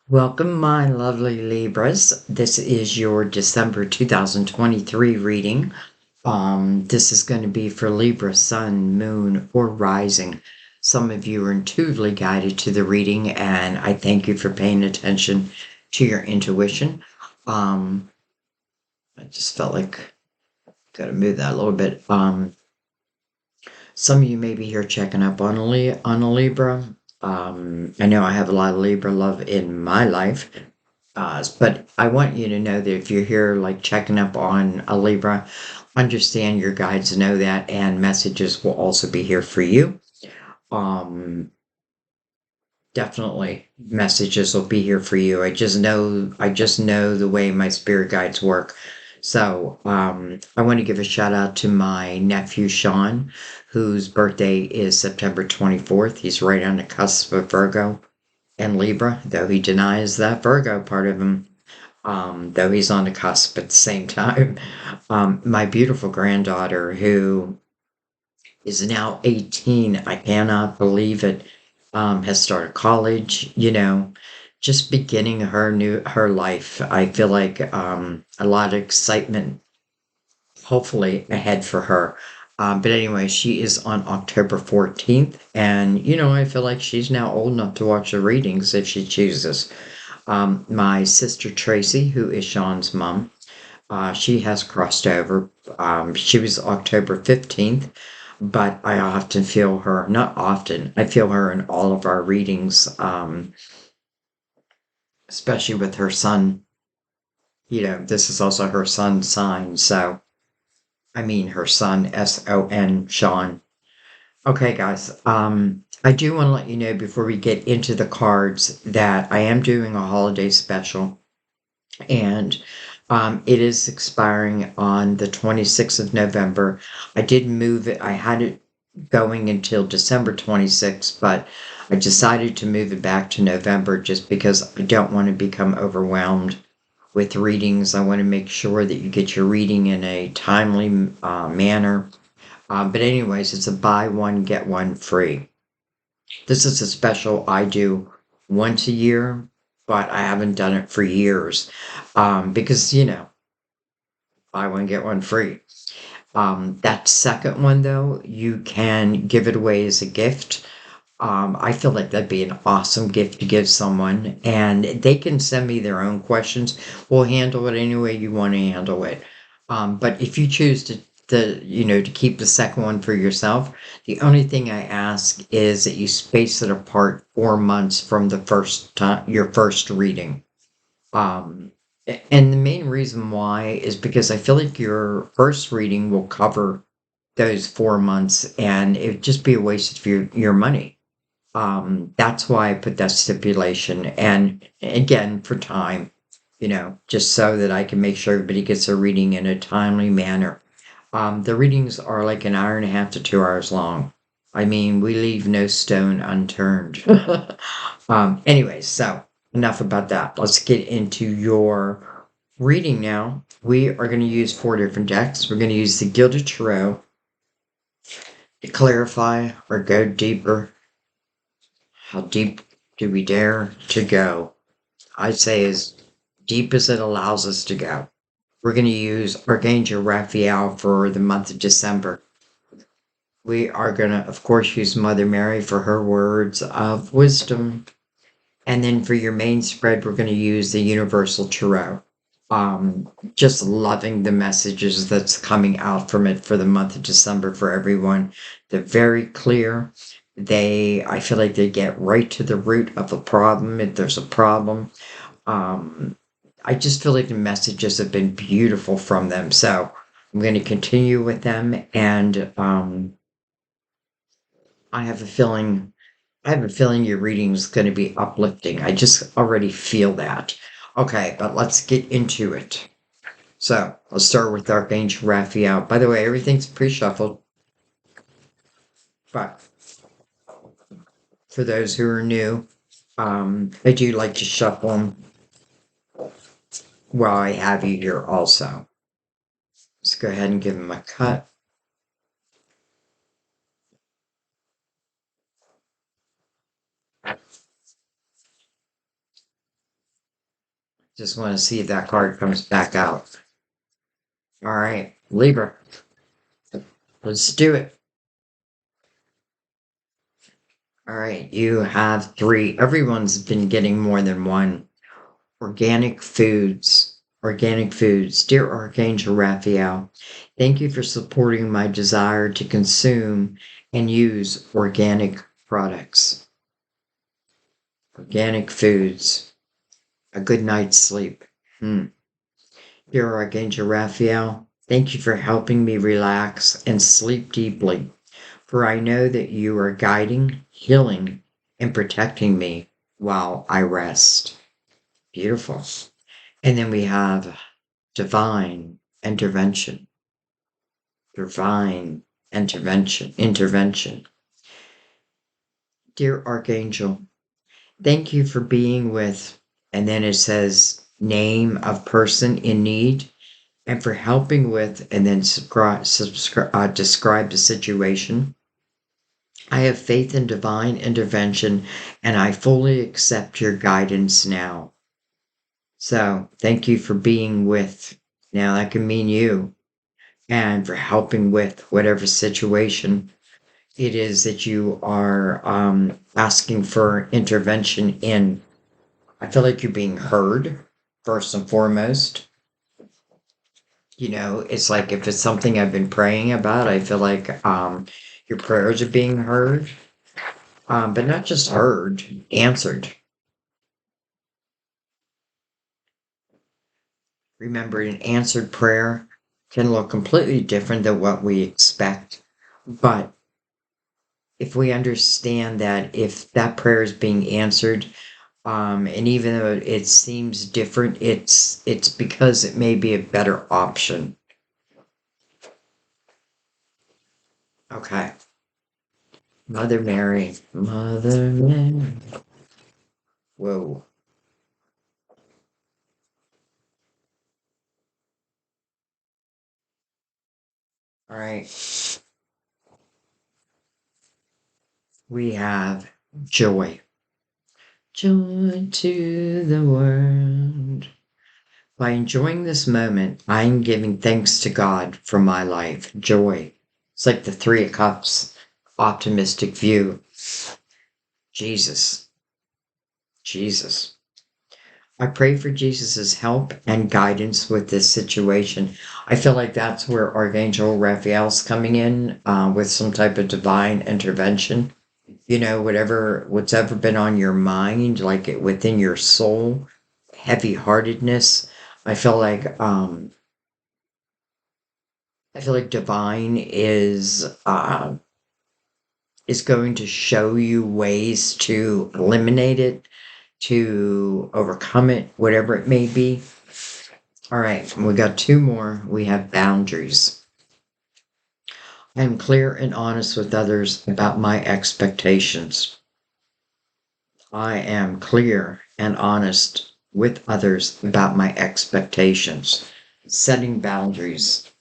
Welcome, my lovely Libras. This is your December 2023 reading. This is going to be for Libra, Sun, Moon, or Rising. Some of you are intuitively guided to the reading, and I thank you for paying attention to your intuition. I just felt like got to move that a little bit. Some of you may be here checking up on a Libra. I know I have a lot of Libra love in my life. But I want you to know that if you're here like checking up on a Libra, understand your guides know that, and messages will also be here for you. Um, Definitely messages will be here for you. I just know the way my spirit guides work. So I want to give a shout out to my nephew Sean, whose birthday is September 24th. He's right on the cusp of Virgo and Libra, though he denies that Virgo part of him, though he's on the cusp at the same time. My beautiful granddaughter, who is now 18, I cannot believe it, has started college, just beginning her life. I feel like a lot of excitement, hopefully, ahead for her. But anyway, she is on October 14th, and I feel like she's now old enough to watch the readings if she chooses. My sister Tracy, who is Sean's mom, she has crossed over. She was October 15th, but I often feel her, not often, I feel her in all of our readings, especially with her son. This is also her son's sign, so I mean her son, Son, Sean. Okay, guys. I do want to let you know before we get into the cards that I am doing a holiday special, and it is expiring on the 26th of November. I did move it. I had it going until December 26th, but I decided to move it back to November just because I don't want to become overwhelmed with readings. I want to make sure that you get your reading in a timely manner. But anyways, it's a buy one, get one free. This is a special I do once a year, but I haven't done it for years because, buy one, get one free. That second one, though, you can give it away as a gift. I feel like that'd be an awesome gift to give someone, and they can send me their own questions. We'll handle it any way you want to handle it. But if you choose to keep the second one for yourself, the only thing I ask is that you space it apart 4 months from the first time, your first reading. Um, and the main reason why is because I feel like your first reading will cover those 4 months, and it'd just be a waste of your money. That's why I put that stipulation. And again, for time, just so that I can make sure everybody gets their reading in a timely manner. The readings are like an hour and a half to 2 hours long. I mean, we leave no stone unturned. Anyways, so enough about that. Let's get into your reading now. We are going to use 4 different decks. We're going to use the Gilded Tarot to clarify or go deeper. How deep do we dare to go? I'd say as deep as it allows us to go. We're going to use Archangel Raphael for the month of December. We are going to, of course, use Mother Mary for her words of wisdom. And then for your main spread, we're going to use the Universal Tarot. Just loving the messages that's coming out from it for the month of December for everyone. They're very clear. I feel like they get right to the root of a problem if there's a problem. I just feel like the messages have been beautiful from them. So I'm going to continue with them, and I have a feeling your reading is going to be uplifting. I just already feel that. Okay, but let's get into it. So let's start with Archangel Raphael. By the way, everything's pre-shuffled, but for those who are new, I do like to shuffle them while I have you here also. Let's go ahead and give them a cut. Just want to see if that card comes back out. All right, Libra, let's do it. All right, you have three. Everyone's been getting more than one. Organic foods. Organic foods. Dear Archangel Raphael, thank you for supporting my desire to consume and use organic products. Organic foods. A good night's sleep. Dear Archangel Raphael, thank you for helping me relax and sleep deeply, for I know that you are guiding, healing, and protecting me while I rest. Beautiful. And then we have divine intervention. Divine intervention. Dear Archangel, thank you for being with, and then it says name of person in need, and for helping with, and then describe the situation. I have faith in divine intervention, and I fully accept your guidance now. So thank you for being with. Now that can mean you, and for helping with whatever situation it is that you are asking for intervention in. I feel like you're being heard, first and foremost. You know, it's like if it's something I've been praying about, I feel like your prayers are being heard, but not just heard, answered. Remember, an answered prayer can look completely different than what we expect, but if we understand that if that prayer is being answered, and even though it seems different, it's because it may be a better option. Okay. Mother Mary. Mother Mary. Whoa. All right. We have joy. Joy to the world. By enjoying this moment, I'm giving thanks to God for my life. Joy. It's like the Three of Cups, optimistic view. Jesus. Jesus. I pray for Jesus's help and guidance with this situation. I feel like that's where Archangel Raphael's coming in with some type of divine intervention. You know, what's ever been on your mind, like it within your soul, heavy heartedness. I feel like divine is going to show you ways to eliminate it, to overcome it, whatever it may be. All right, we got two more. We have boundaries. I am clear and honest with others about my expectations. I am clear and honest with others about my expectations, setting boundaries.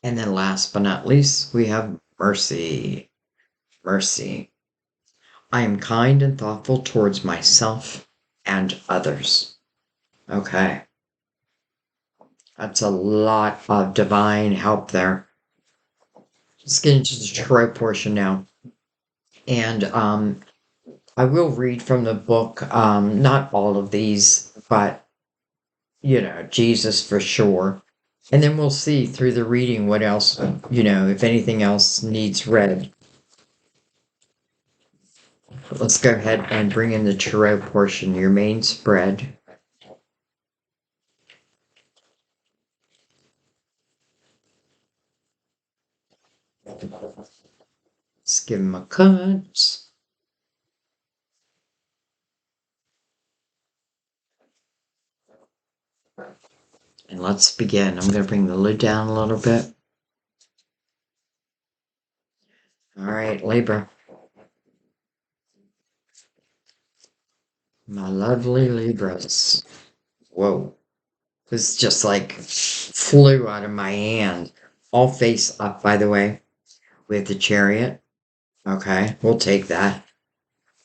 And then last but not least, we have mercy. Mercy. I am kind and thoughtful towards myself and others. Okay. That's a lot of divine help there. Let's get into the tarot portion now. And I will read from the book, not all of these, but, Jesus for sure. And then we'll see through the reading what else, if anything else needs read. Let's go ahead and bring in the tarot portion, your main spread. Let's give them a cut. And let's begin. I'm going to bring the lid down a little bit. All right, Libra. My lovely Libras. Whoa. This just like flew out of my hand. All face up, by the way, with the Chariot. Okay, we'll take that.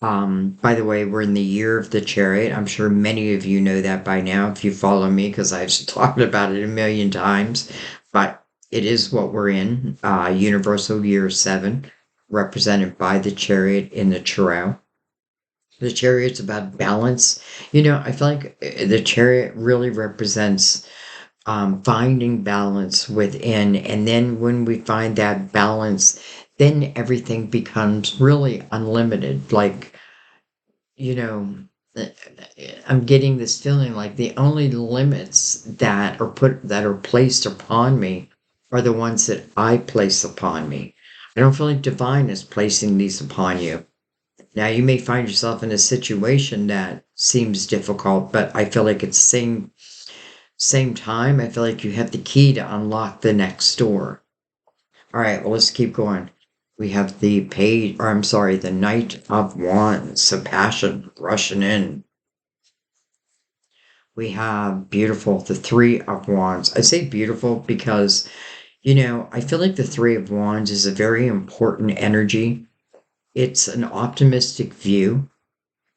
By the way, we're in the year of the chariot. I'm sure many of you know that by now if you follow me, because I've talked about it a million times. But it is what we're in, Universal Year 7, represented by the chariot in the tarot. The chariot's about balance. I feel like the chariot really represents finding balance within. And then when we find that balance, then everything becomes really unlimited. Like, you know, uh, I'm getting this feeling like the only limits that are placed upon me are the ones that I place upon me. I don't feel like divine is placing these upon you. Now you may find yourself in a situation that seems difficult, but I feel like it's same time, I feel like you have the key to unlock the next door. All right, well, let's keep going. We have the page, or I'm sorry, the Knight of Wands, so passion rushing in. We have beautiful, the Three of Wands. I say beautiful because, I feel like the Three of Wands is a very important energy. It's an optimistic view.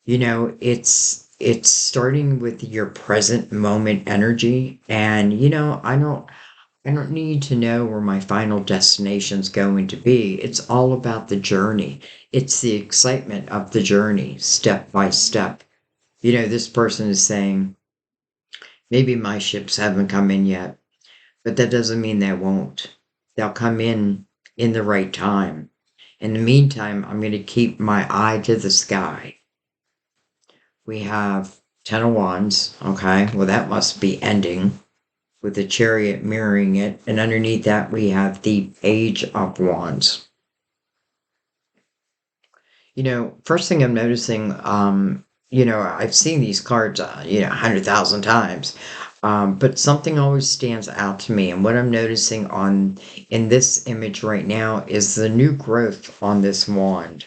It's starting with your present moment energy. And, I don't need to know where my final destination's going to be. It's all about the journey. It's the excitement of the journey, step by step. This person is saying, maybe my ships haven't come in yet, but that doesn't mean they won't. They'll come in the right time. In the meantime, I'm going to keep my eye to the sky. We have Ten of Wands. Okay, well, that must be ending with the chariot mirroring it. And underneath that, we have the Page of Wands. First thing I'm noticing, I've seen these cards, 100,000 times, but something always stands out to me. And what I'm noticing in this image right now is the new growth on this wand.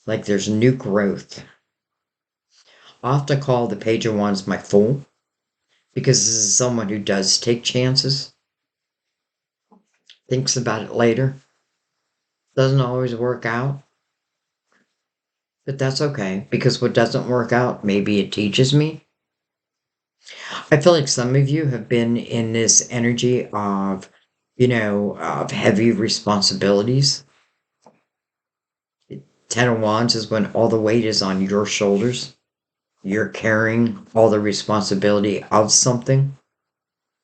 Like there's new growth. I have to call the Page of Wands my fool because this is someone who does take chances, thinks about it later, doesn't always work out. But that's okay, because what doesn't work out, maybe it teaches me. I feel like some of you have been in this energy of heavy responsibilities. Ten of Wands is when all the weight is on your shoulders. You're carrying all the responsibility of something.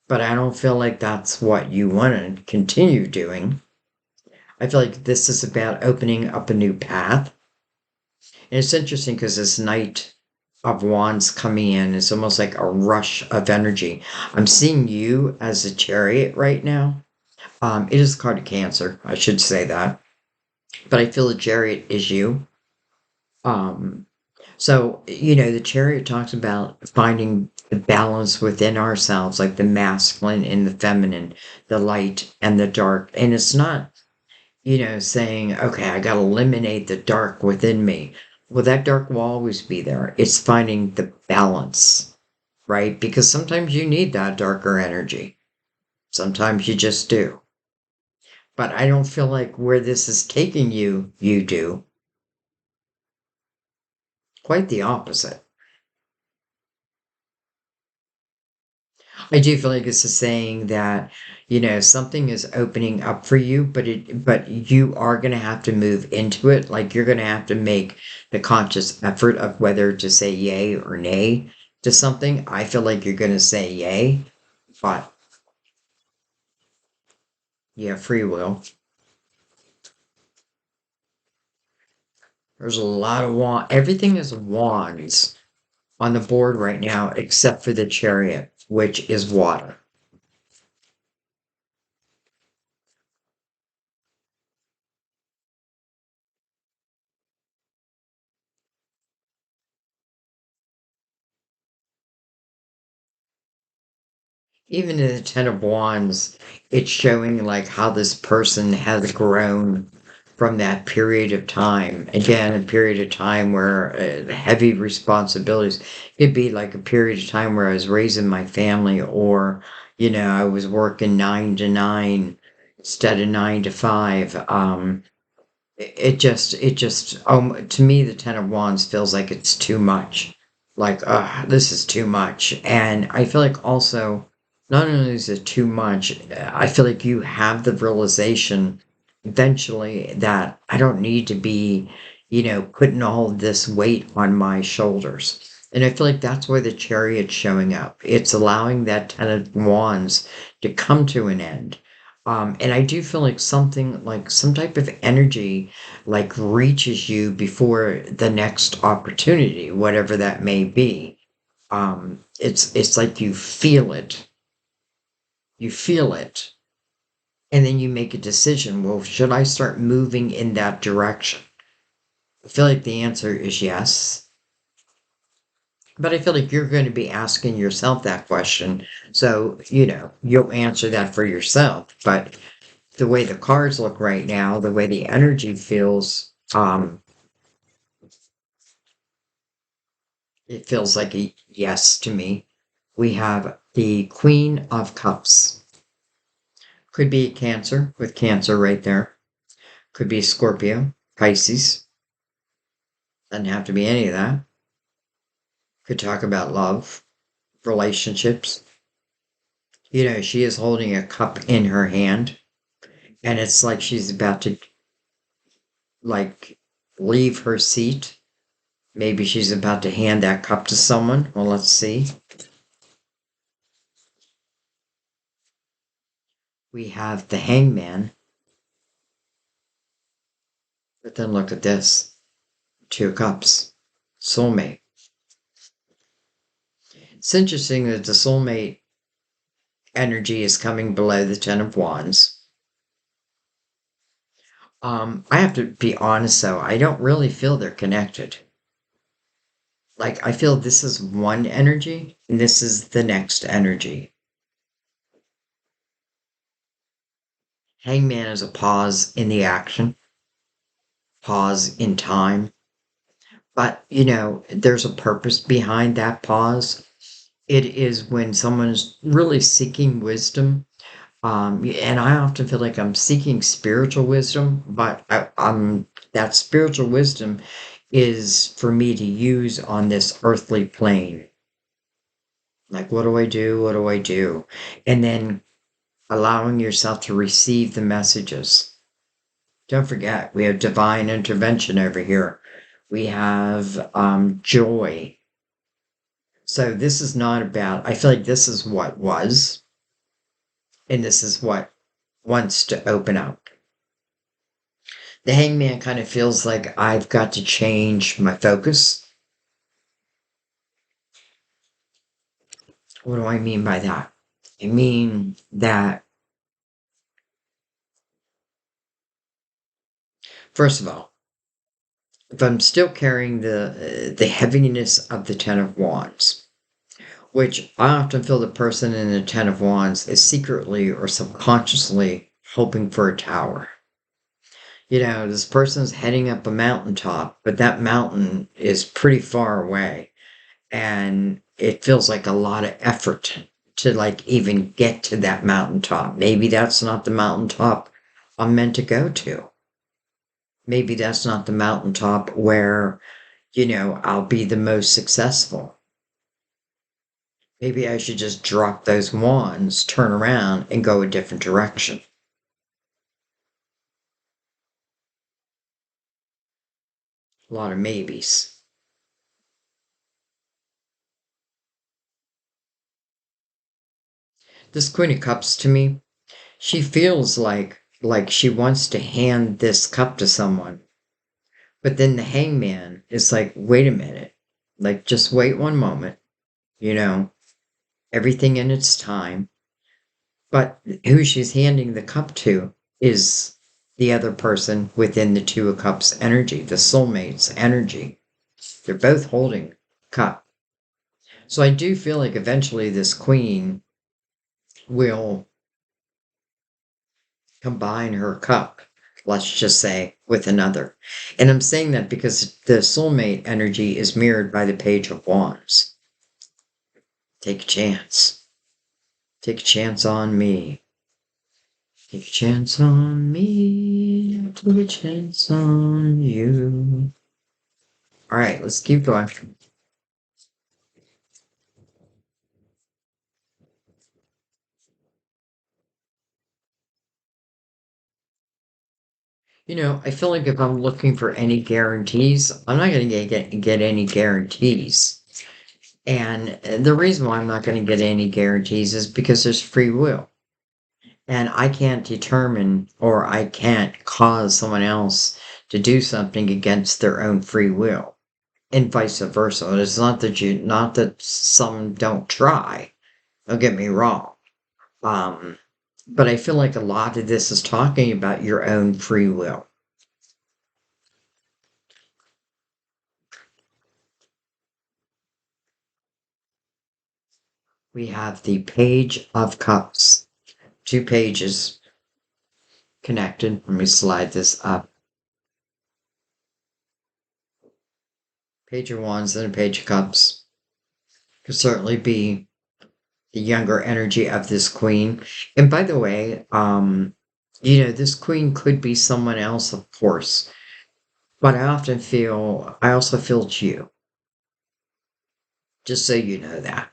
But I don't feel like that's what you want to continue doing. I feel like this is about opening up a new path. And it's interesting because this Knight of Wands coming in is almost like a rush of energy. I'm seeing you as a chariot right now. It is a card of Cancer, I should say that. But I feel the chariot is you. Um, so, the chariot talks about finding the balance within ourselves, like the masculine and the feminine, the light and the dark. And it's not, saying, okay, I got to eliminate the dark within me. Well, that dark will always be there. It's finding the balance, right? Because sometimes you need that darker energy. Sometimes you just do. But I don't feel like where this is taking you, you do. Quite the opposite. I do feel like this is saying that, something is opening up for you, but you are going to have to move into it. Like you're going to have to make the conscious effort of whether to say yay or nay to something. I feel like you're going to say yay, but yeah, free will. There's a lot of everything is wands on the board right now, except for the chariot, which is water. Even in the Ten of Wands, it's showing like how this person has grown from that period of time. Again, a period of time where heavy responsibilities could be like a period of time where I was raising my family, or I was working 9 to 9 instead of 9 to 5. to me, the Ten of Wands feels like it's too much. Like, this is too much. And I feel like also, not only is it too much, I feel like you have the realization eventually that I don't need to be, putting all this weight on my shoulders. And I feel like that's where the Chariot's showing up. It's allowing that Ten of Wands to come to an end. And I do feel like something like some type of energy like reaches you before the next opportunity, whatever that may be. It's like you feel it, and then you make a decision. Well, should I start moving in that direction? I feel like the answer is yes, but I feel like you're going to be asking yourself that question. So, you'll answer that for yourself. But the way the cards look right now, the way the energy feels, it feels like a yes to me. We have the Queen of Cups. Could be Cancer with Cancer right there. Could be Scorpio, Pisces. Doesn't have to be any of that. Could talk about love, relationships. She is holding a cup in her hand, and it's like she's about to like leave her seat. Maybe she's about to hand that cup to someone. Well, let's see. We have the Hangman, but then look at this. Two cups. Soulmate. It's interesting that the soulmate energy is coming below the Ten of Wands. I have to be honest though, I don't really feel they're connected. Like, I feel this is one energy and this is the next energy. Hangman is a pause in the action, pause in time. But, there's a purpose behind that pause. It is when someone's really seeking wisdom. And I often feel like I'm seeking spiritual wisdom, but that spiritual wisdom is for me to use on this earthly plane. Like, what do I do? What do I do? And then allowing yourself to receive the messages. Don't forget, we have divine intervention over here. We have joy. So this is not about, I feel like this is what was, and this is what wants to open up. The Hangman kind of feels like I've got to change my focus. What do I mean by that? I mean that, first of all, if I'm still carrying the heaviness of the Ten of Wands, which I often feel the person in the Ten of Wands is secretly or subconsciously hoping for a tower. This person's heading up a mountaintop, but that mountain is pretty far away. And it feels like a lot of effort to like even get to that mountaintop. Maybe that's not the mountaintop I'm meant to go to. Maybe that's not the mountaintop where, I'll be the most successful. Maybe I should just drop those wands, turn around, and go a different direction. A lot of maybes. This Queen of Cups to me, she feels like she wants to hand this cup to someone. But then the Hangman is like, wait a minute. Like, just wait one moment, you know, everything in its time. But who she's handing the cup to is the other person within the Two of Cups energy, the soulmate's energy. They're both holding cup. So I do feel like eventually this queen will combine her cup, let's just say, with another. And I'm saying that because the soulmate energy is mirrored by the Page of Wands. Take a chance. Take a chance on me. Take a chance on me, take a chance on you. All right, let's keep going. I feel like if I'm looking for any guarantees, I'm not going to get any guarantees. And the reason why I'm not going to get any guarantees is because there's free will. And I can't determine or I can't cause someone else to do something against their own free will. And vice versa. It's not that some don't try. Don't get me wrong. Um, but I feel like a lot of this is talking about your own free will. We have the Page of Cups, two pages connected. Let me slide this up. Page of Wands and a Page of Cups. Could certainly be the younger energy of this queen. And by the way, this queen could be someone else, of course. But I also feel it's you. Just so you know that.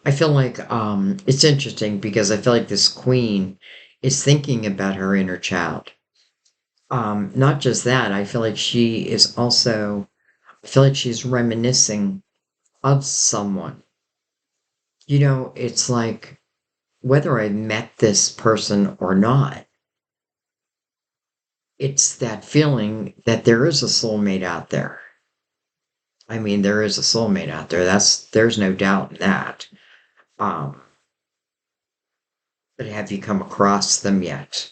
I feel like it's interesting because I feel like this queen is thinking about her inner child. Not just that, I feel like she's reminiscing of someone. It's like whether I met this person or not, it's that feeling that there is a soulmate out there. I mean, there is a soulmate out there. There's no doubt in that. Um, but have you come across them yet?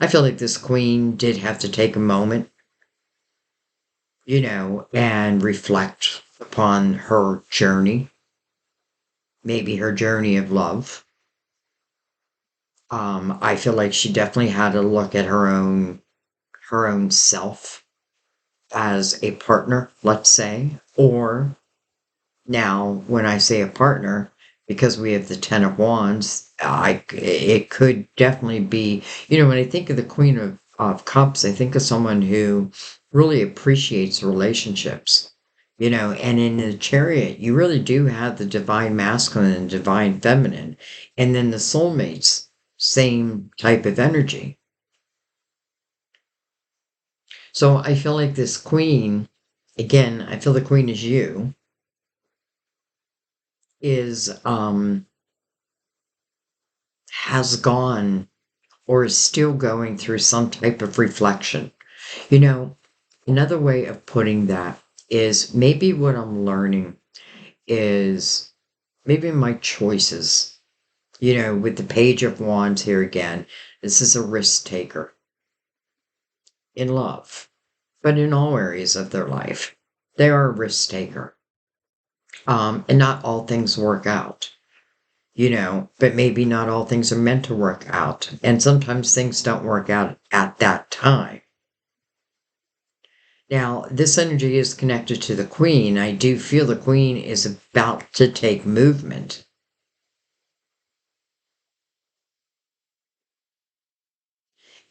I feel like this queen did have to take a moment, and reflect upon her journey, maybe her journey of love. I feel like she definitely had to look at her own self as a partner, let's say, or now when I say a partner, because we have the Ten of Wands, it could definitely be, when I think of the Queen of Cups, I think of someone who really appreciates relationships. And in the chariot, you really do have the divine masculine and divine feminine. And then the soulmates, same type of energy. So I feel like this queen, again, I feel the queen is you, is has gone or is still going through some type of reflection. You know, Another way of putting that is maybe what I'm learning is maybe my choices. With the Page of Wands here again, this is a risk taker in love, but in all areas of their life. They are a risk taker. And not all things work out, but maybe not all things are meant to work out. And sometimes things don't work out at that time. Now, this energy is connected to the queen. I do feel the queen is about to take movement.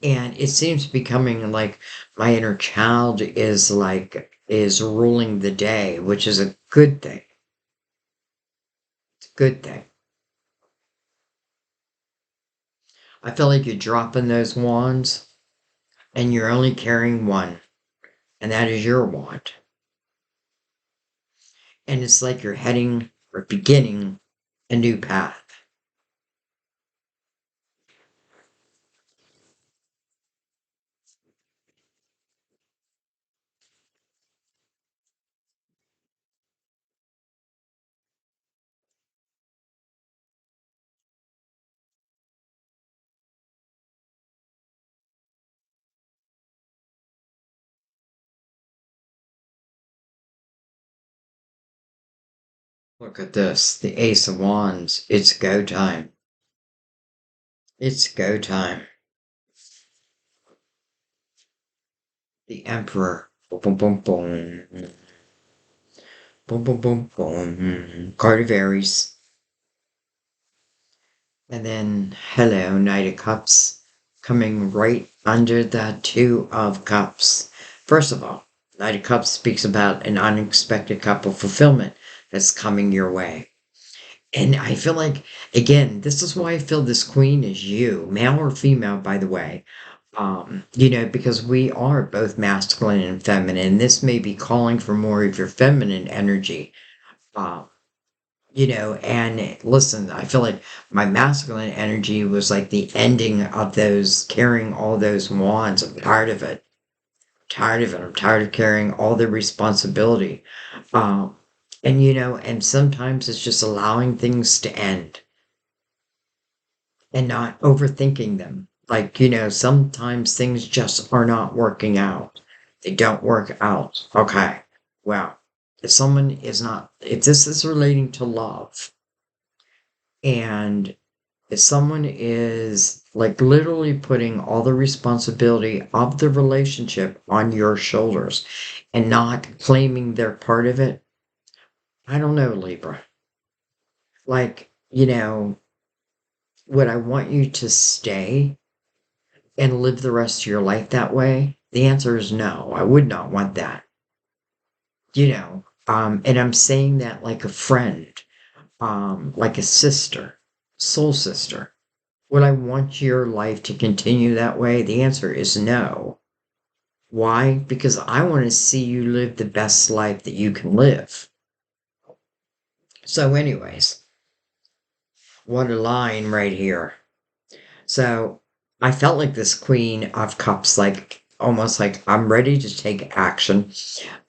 And it seems to be coming like my inner child is ruling the day, which is a good thing. It's a good thing. I feel like you're dropping those wands and you're only carrying one, and that is your wand. And it's like you're heading or beginning a new path. Look at this, the Ace of Wands. It's go time. It's go time. The Emperor. Boom, boom, boom, boom. Boom, boom, boom, boom. Card of Aries. And then, hello, Knight of Cups. Coming right under the Two of Cups. First of all, Knight of Cups speaks about an unexpected cup of fulfillment that's coming your way. And I feel like, again, this is why I feel this queen is you, male or female, by the way. Because we are both masculine and feminine. This may be calling for more of your feminine energy. Um, and listen, I feel like my masculine energy was like the ending of those carrying all those wands. I'm tired of it. Tired of it. I'm tired of carrying all the responsibility. Um, and sometimes it's just allowing things to end and not overthinking them. Like, sometimes things just are not working out. They don't work out. Okay. Well, if this is relating to love, and if someone is like literally putting all the responsibility of the relationship on your shoulders and not claiming they're part of it, I don't know, Libra. Like, would I want you to stay and live the rest of your life that way? The answer is no. I would not want that. And I'm saying that like a friend, like a sister, soul sister. Would I want your life to continue that way? The answer is no. Why? Because I want to see you live the best life that you can live. So, anyways, what a line right here. So, I felt like this Queen of Cups, like almost like I'm ready to take action.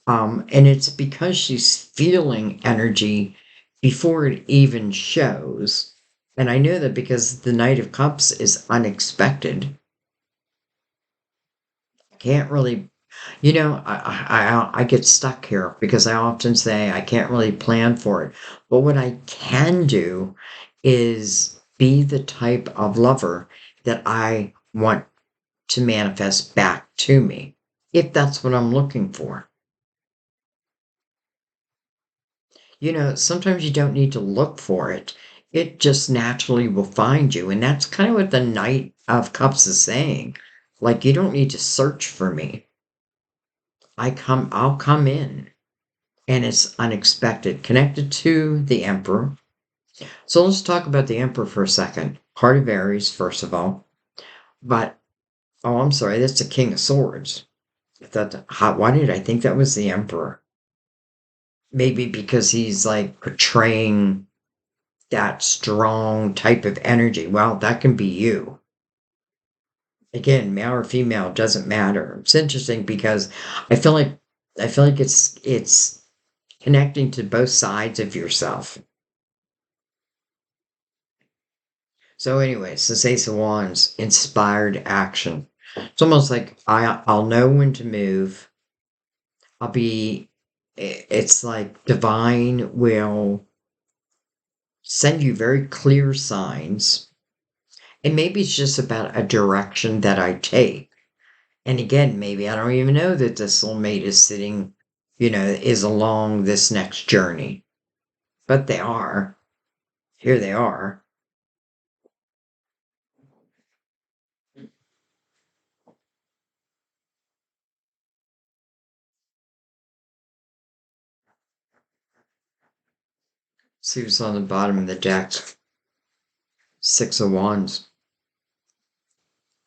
And it's because she's feeling energy before it even shows. And I know that because the Knight of Cups is unexpected. I can't really, I get stuck here because I often say I can't really plan for it. But what I can do is be the type of lover that I want to manifest back to me, if that's what I'm looking for. Sometimes you don't need to look for it. It just naturally will find you. And that's kind of what the Knight of Cups is saying. Like, you don't need to search for me. I'll come in. And it's unexpected. Connected to the Emperor. So let's talk about the Emperor for a second. Heart of Aries, first of all. But, oh, I'm sorry, that's the King of Swords. Why did I think that was the Emperor? Maybe because he's like portraying that strong type of energy. Well, that can be you. Again, male or female doesn't matter. It's interesting because I feel like it's connecting to both sides of yourself. So anyways, this Ace of Wands, inspired action. It's almost like I'll know when to move. It's like divine will send you very clear signs. And maybe it's just about a direction that I take. And again, maybe I don't even know that the soulmate is sitting, is along this next journey. But they are. Here they are. See what's on the bottom of the deck. Six of Wands.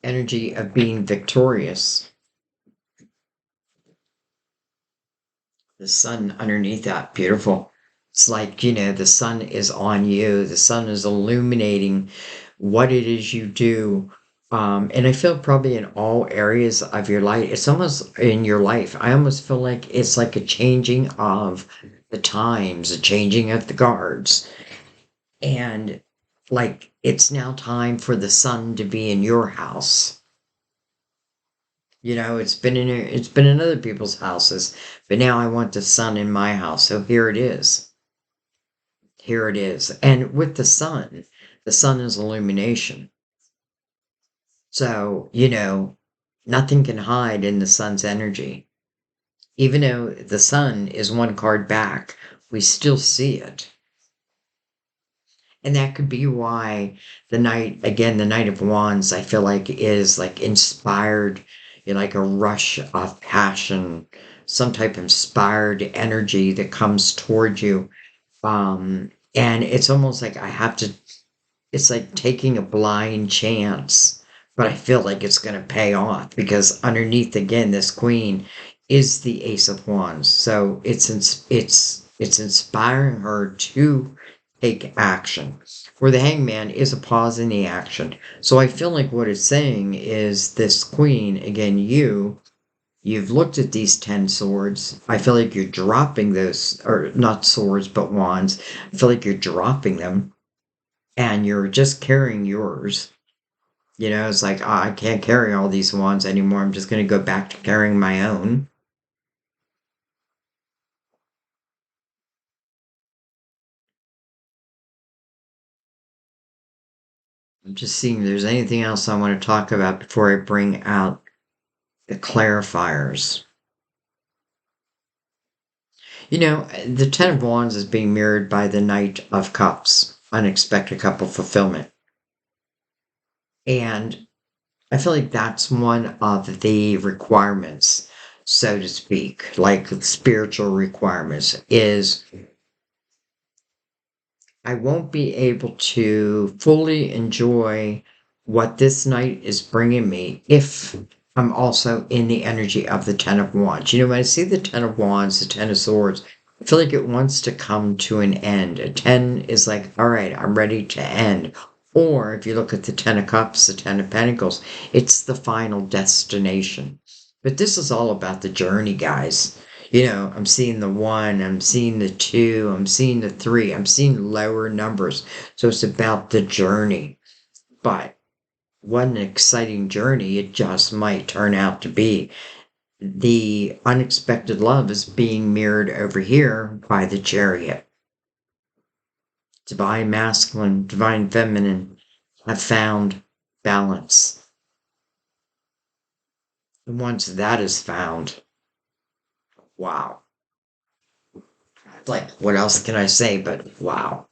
Energy of being victorious. The sun underneath that, beautiful. It's like, the sun is on you. The sun is illuminating what it is you do. And I feel probably in all areas of your life, it's almost in your life. I almost feel like it's like a changing of the times, a changing of the guards. And like it's now time for the sun to be in your house. It's been in other people's houses, but now I want the sun in my house. So here it is. Here it is. And with the sun is illumination. So, nothing can hide in the sun's energy. Even though the sun is one card back we still see it. And that could be why the Knight of Wands, I feel like is like inspired, like a rush of passion, some type of inspired energy that comes toward you. And it's almost like it's like taking a blind chance, but I feel like it's going to pay off because underneath again, this queen is the Ace of Wands. So it's inspiring her to take action. Where the Hangman is a pause in the action. So I feel like what it's saying is this queen, again, you've looked at these 10 swords. I feel like you're dropping those, or not swords, but wands. I feel like you're dropping them and you're just carrying yours. It's like, "Ah, I can't carry all these wands anymore. I'm just going to go back to carrying my own." I'm just seeing if there's anything else I want to talk about before I bring out the clarifiers. The Ten of Wands is being mirrored by the Knight of Cups, unexpected couple fulfillment. And I feel like that's one of the requirements, so to speak, like spiritual requirements, is I won't be able to fully enjoy what this night is bringing me if I'm also in the energy of the Ten of Wands. When I see the Ten of Wands, the Ten of Swords, I feel like it wants to come to an end. A 10 is like, all right, I'm ready to end. Or if you look at the Ten of Cups, the Ten of Pentacles, it's the final destination. But this is all about the journey, guys. I'm seeing the one, I'm seeing the two, I'm seeing the three, I'm seeing lower numbers. So it's about the journey. But what an exciting journey it just might turn out to be. The unexpected love is being mirrored over here by the chariot. Divine masculine, divine feminine have found balance. And once that is found, wow. Like, what else can I say but wow?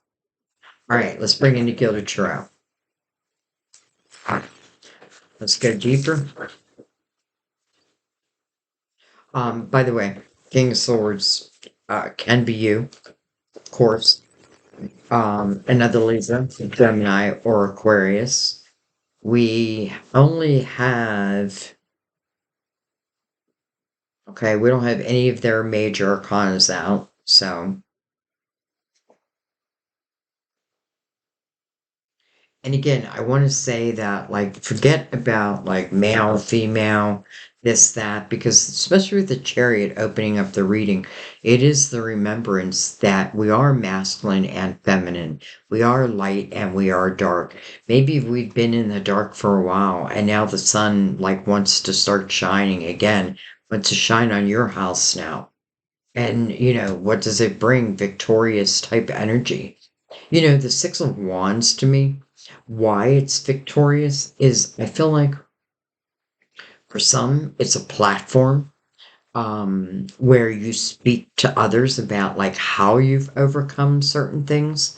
All right, let's bring in the Gilded Tarot. Let's go deeper. By the way, King of Swords can be you, of course. Another Lisa, Gemini, or Aquarius. We only have, okay, we don't have any of their major arcanas out, so. And again, I want to say that, like, forget about, like, male, female, this, that, because especially with the chariot opening up the reading, it is the remembrance that we are masculine and feminine. We are light and we are dark. Maybe we've been in the dark for a while and now the sun, like, wants to start shining again, wants to shine on your house now. And, what does it bring? Victorious type energy. The Six of Wands to me, why it's victorious is I feel like for some it's a platform where you speak to others about like how you've overcome certain things.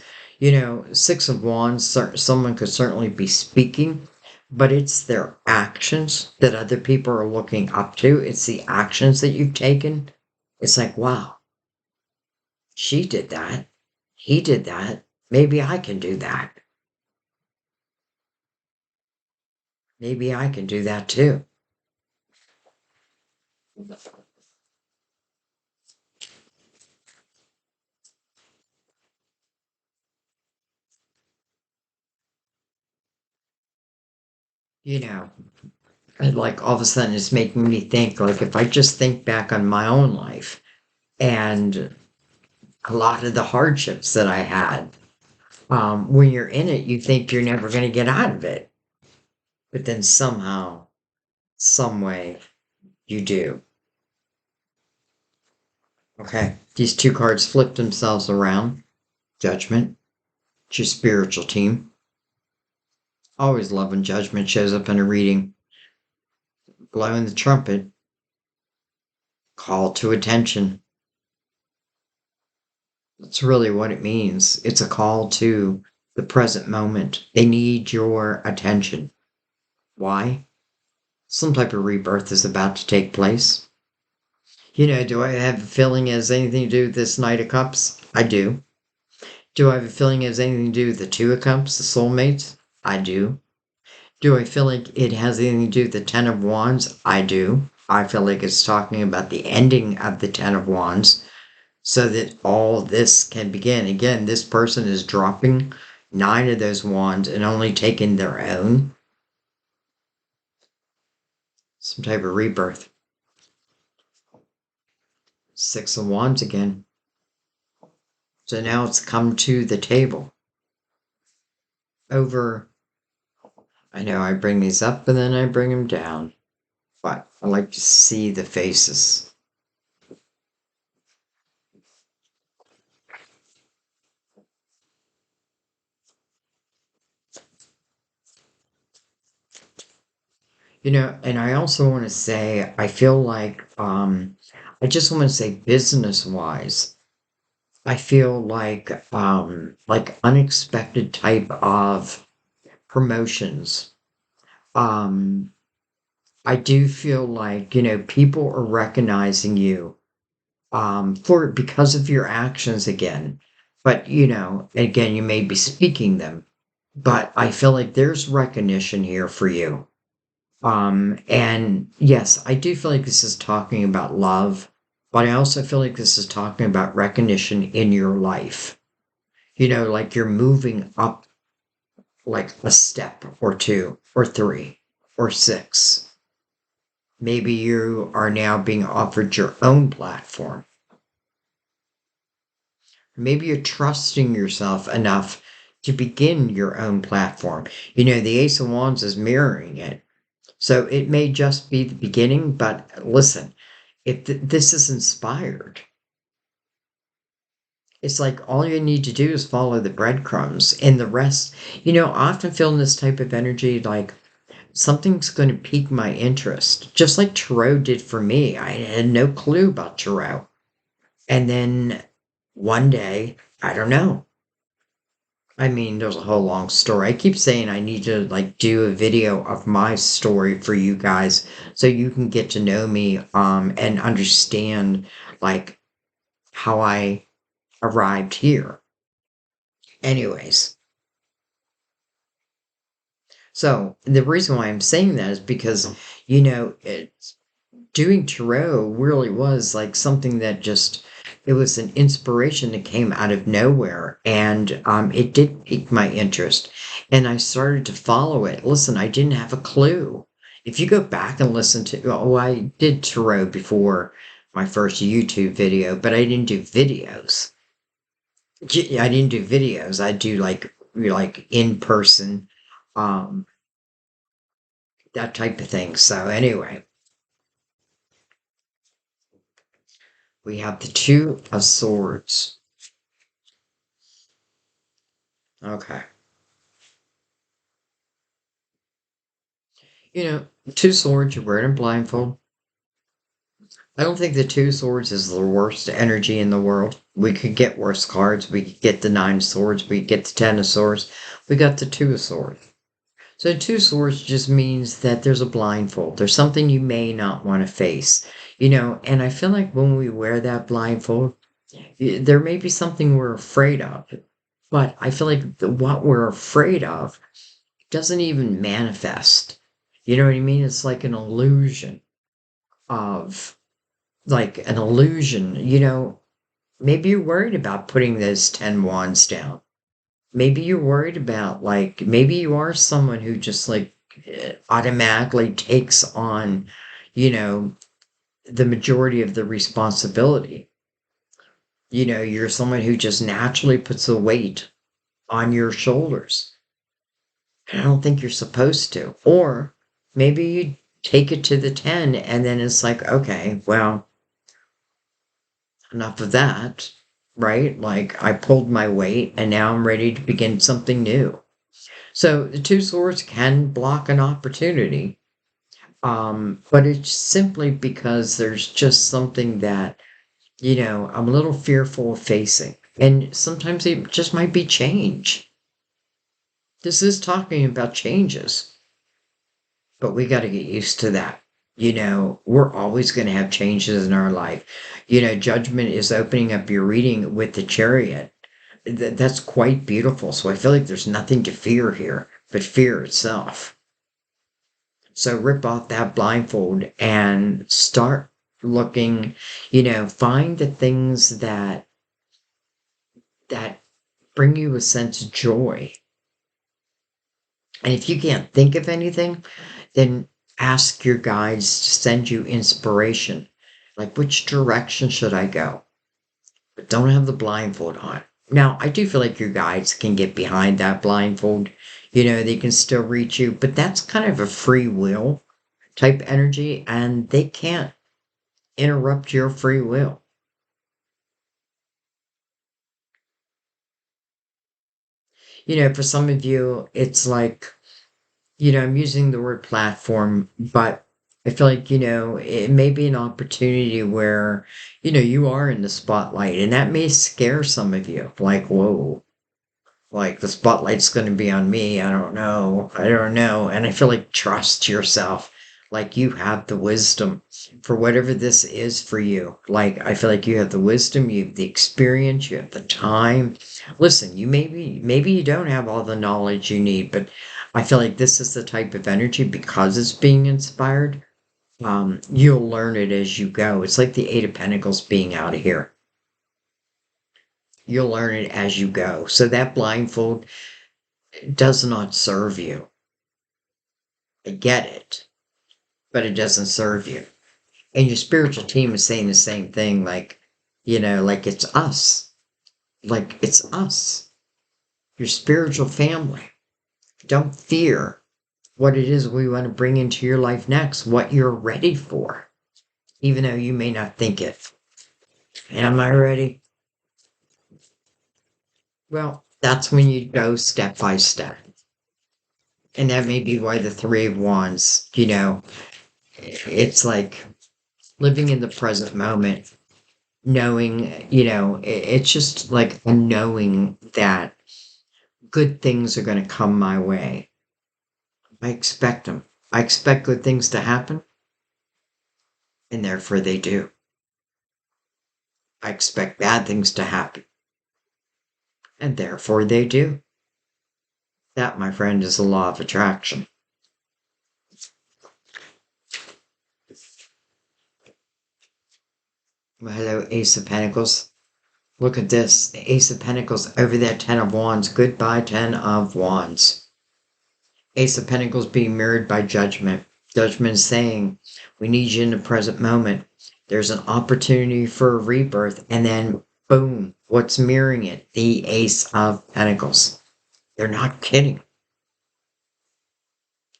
Six of Wands, someone could certainly be speaking, but it's their actions that other people are looking up to. It's the actions that you've taken. It's like, wow, she did that. He did that. Maybe I can do that. Maybe I can do that too. You know, and like all of a sudden it's making me think like if I just think back on my own life and a lot of the hardships that I had, when you're in it, you think you're never going to get out of it. But then somehow, some way, you do. Okay. These two cards flip themselves around. Judgment. It's your spiritual team. Always love when judgment shows up in a reading. Blowing the trumpet. Call to attention. That's really what it means. It's a call to the present moment. They need your attention. Why? Some type of rebirth is about to take place. Do I have a feeling it has anything to do with this Knight of Cups? I do. Do I have a feeling it has anything to do with the Two of Cups, the soulmates? I do. Do I feel like it has anything to do with the Ten of Wands? I do. I feel like it's talking about the ending of the Ten of Wands so that all this can begin. Again, this person is dropping 9 of those wands and only taking their own. Some type of rebirth. 6 of Wands again. So now it's come to the table. I know I bring these up and then I bring them down, but I like to see the faces. And I also want to say, I feel I just want to say business wise, I feel like unexpected type of promotions. Um, I do feel like, people are recognizing you, because of your actions again. But, again, you may be speaking them, but I feel like there's recognition here for you. And yes, I do feel like this is talking about love, but I also feel like this is talking about recognition in your life. Like you're moving up like a step or two or three or six. Maybe you are now being offered your own platform. Maybe you're trusting yourself enough to begin your own platform. The Ace of Wands is mirroring it. So it may just be the beginning, but listen, if this is inspired, it's like all you need to do is follow the breadcrumbs and the rest. I often feel in this type of energy like something's going to pique my interest, just like tarot did for me. I had no clue about tarot. And then one day, I don't know. I mean, there's a whole long story. I keep saying I need to like do a video of my story for you guys so you can get to know me and understand like how I arrived here. Anyways, so the reason why I'm saying that is because it's doing tarot really was like something that just it was an inspiration that came out of nowhere, and it did pique my interest and I started to follow it. Listen, I didn't have a clue. If you go back and listen to, oh, I did tarot before my first YouTube video, but I didn't do videos. I didn't do videos. I do like in person, um that type of thing. So anyway, we have the Two of Swords. Okay. Two swords, you're wearing a blindfold. I don't think the two swords is the worst energy in the world. We could get worse cards. We could get the 9 of swords. We could get the 10 of swords. We got the Two of Swords. So two swords just means that there's a blindfold. There's something you may not want to face. And I feel like when we wear that blindfold, there may be something we're afraid of. But I feel like what we're afraid of doesn't even manifest. You know what I mean? It's like an illusion of, like an illusion. Maybe you're worried about putting those 10 wands down. Maybe you're worried about, like, maybe you are someone who just, like, automatically takes on, you know, the majority of the responsibility. You're someone who just naturally puts the weight on your shoulders. And I don't think you're supposed to. Or maybe you take it to the 10 and then it's like, okay, well, enough of that, right? Like I pulled my weight and now I'm ready to begin something new. So the two swords can block an opportunity. But it's simply because there's just something that, I'm a little fearful of facing. And sometimes it just might be change. This is talking about changes, but we got to get used to that. We're always going to have changes in our life. Judgment is opening up your reading with the chariot. That's quite beautiful. So I feel like there's nothing to fear here but fear itself. So rip off that blindfold and start looking, find the things that bring you a sense of joy. And if you can't think of anything, then ask your guides to send you inspiration. Like, which direction should I go? But don't have the blindfold on. Now, I do feel like your guides can get behind that blindfold. They can still reach you, but that's kind of a free will type energy, and they can't interrupt your free will. For some of you, it's like, I'm using the word platform, but I feel like, it may be an opportunity where, you are in the spotlight, and that may scare some of you. Like, whoa, like the spotlight's going to be on me. I don't know. I don't know. And I feel like trust yourself. Like you have the wisdom for whatever this is for you. Like I feel like you have the wisdom, you have the experience, you have the time. Listen, you maybe you don't have all the knowledge you need, but I feel like this is the type of energy because it's being inspired. You'll learn it as you go. It's like the Eight of Pentacles being out of here. You'll learn it as you go. So that blindfold does not serve you. I get it, but it doesn't serve you. And your spiritual team is saying the same thing, like, like it's us. Like it's us. Your spiritual family. Don't fear what it is we want to bring into your life next, what you're ready for, even though you may not think it. Am I ready? Well, that's when you go step by step. And that may be why the Three of Wands, it's like living in the present moment, knowing, it's just like a knowing that good things are going to come my way. I expect them. I expect good things to happen, and therefore they do. I expect bad things to happen, and therefore they do. That, my friend, is the law of attraction. Well, hello, Ace of Pentacles. Look at this. The Ace of Pentacles over that Ten of Wands. Goodbye, Ten of Wands. Ace of Pentacles being mirrored by Judgment. Judgment is saying, we need you in the present moment. There's an opportunity for a rebirth. And then, boom, what's mirroring it? The Ace of Pentacles. They're not kidding.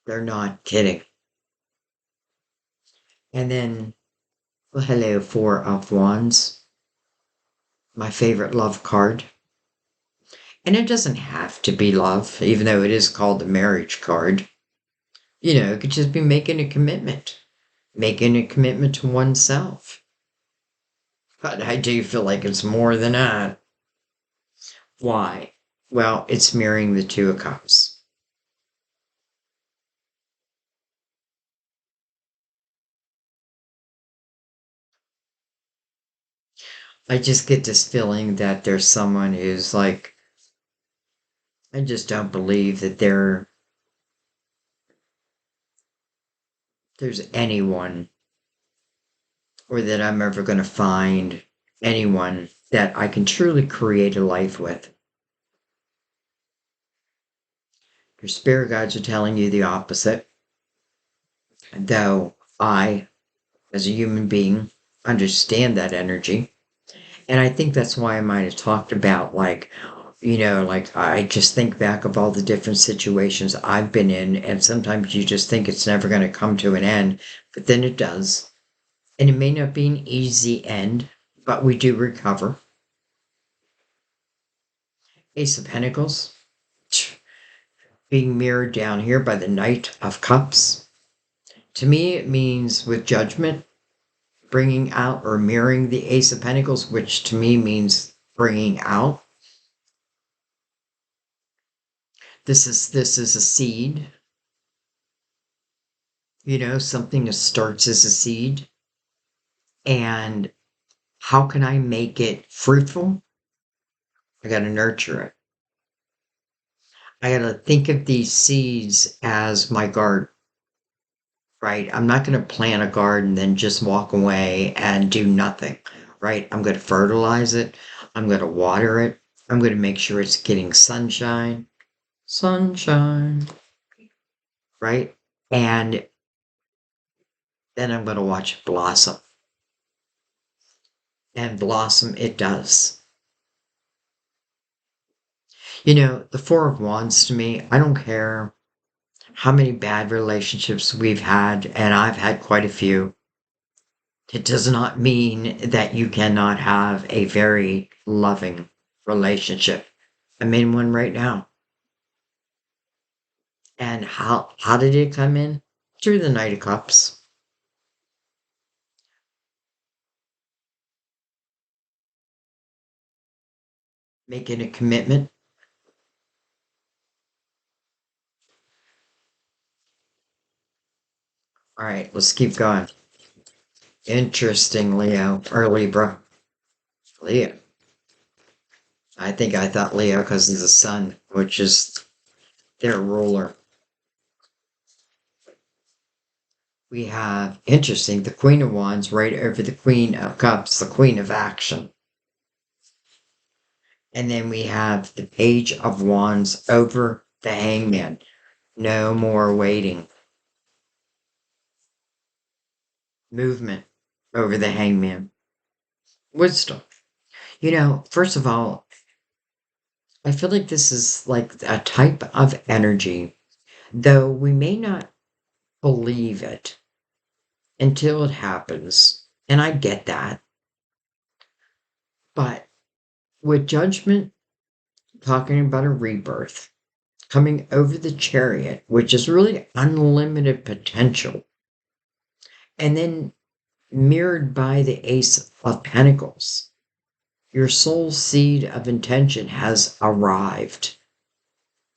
They're not kidding. And then, well, hello, Four of Wands. My favorite love card. And it doesn't have to be love, even though it is called the marriage card. It could just be making a commitment. Making a commitment to oneself. But I do feel like it's more than that. Why? Well, it's mirroring the Two of Cups. I just get this feeling that there's someone who's like, I just don't believe that there's anyone or that I'm ever going to find anyone that I can truly create a life with. Your spirit guides are telling you the opposite. Though I, as a human being, understand that energy. And I think that's why I might have talked about, like, like I just think back of all the different situations I've been in, and sometimes you just think it's never going to come to an end, but then it does. And it may not be an easy end, but we do recover. Ace of Pentacles being mirrored down here by the Knight of Cups. To me, it means with Judgment, bringing out or mirroring the Ace of Pentacles, which to me means bringing out. This is a seed, something that starts as a seed. And how can I make it fruitful? I got to nurture it. I got to think of these seeds as my garden, right? I'm not going to plant a garden, then just walk away and do nothing, right? I'm going to fertilize it. I'm going to water it. I'm going to make sure it's getting sunshine, sunshine, right? And then I'm going to watch it blossom. And blossom it does. The Four of Wands to me, I don't care how many bad relationships we've had, and I've had quite a few. It does not mean that you cannot have a very loving relationship. I'm in one right now. And how did it come in? Through the Knight of Cups. Making a commitment. All right, let's keep going. Interesting, Leo or Libra. Leo. I think I thought Leo because he's the sun, which is their ruler. We have, interesting, the Queen of Wands right over the Queen of Cups, the Queen of Action. And then we have the Page of Wands over the Hangman. No more waiting. Movement over the Hangman. Wisdom. First of all, I feel like this is like a type of energy, though we may not believe it until it happens. And I get that. But with Judgment talking about a rebirth, coming over the Chariot, which is really unlimited potential, and then mirrored by the Ace of Pentacles. Your soul seed of intention has arrived.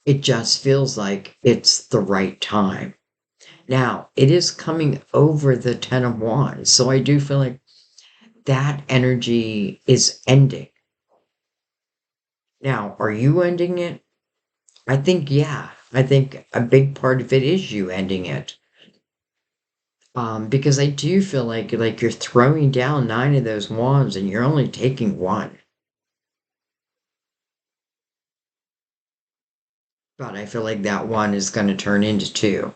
It just feels like it's the right time. Now, it is coming over the Ten of Wands, so I do feel like that energy is ending. Now, are you ending it? I think, yeah. I think a big part of it is you ending it. Because I do feel like you're throwing down 9 of those wands and you're only taking one. But I feel like that one is going to turn into two.